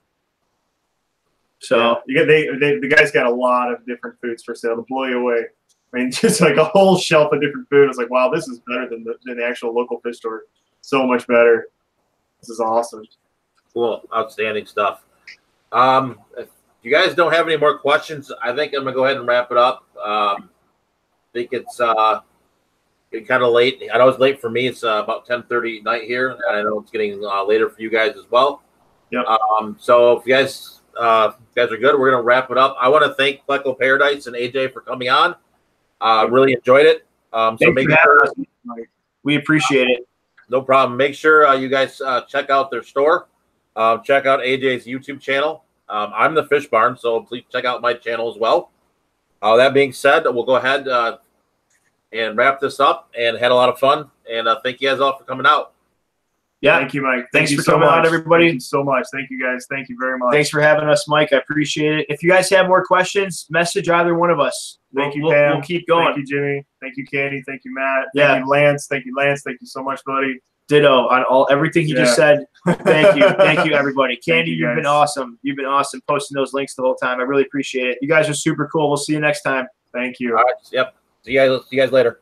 So yeah, the guys got a lot of different foods for sale to blow you away. I mean, just like a whole shelf of different food. I was like, wow, this is better than the actual local fish store. So much better. This is awesome. Cool, outstanding stuff. If you guys don't have any more questions, I think I'm gonna go ahead and wrap it up. I think it's getting kind of late. I know it's late for me. It's about 10:30 at night here, and I know it's getting later for you guys as well. Yep. So if you guys are good, we're gonna wrap it up. I want to thank Pleco Paradise and AJ for coming on. Really enjoyed it. So make sure we appreciate it. No problem. Make sure you guys check out their store. Check out AJ's YouTube channel. I'm the Fish Barn, so please check out my channel as well. That being said, we'll go ahead and wrap this up and had a lot of fun. And thank you guys all for coming out. Yeah. Thank you, Mike. Thanks for coming out, everybody. Thank you so much. Thank you, guys. Thank you very much. Thanks for having us, Mike. I appreciate it. If you guys have more questions, message either one of us. Thank you, Pam. We'll keep going. Thank you, Jimmy. Thank you, Candy. Thank you, Matt. Yeah. Thank you, Lance. Thank you, Lance. Thank you so much, buddy. Ditto on everything he just said. Thank you. Thank you, everybody. Candy, you've been awesome. You've been awesome posting those links the whole time. I really appreciate it. You guys are super cool. We'll see you next time. Thank you. All right. Yep. See you guys later.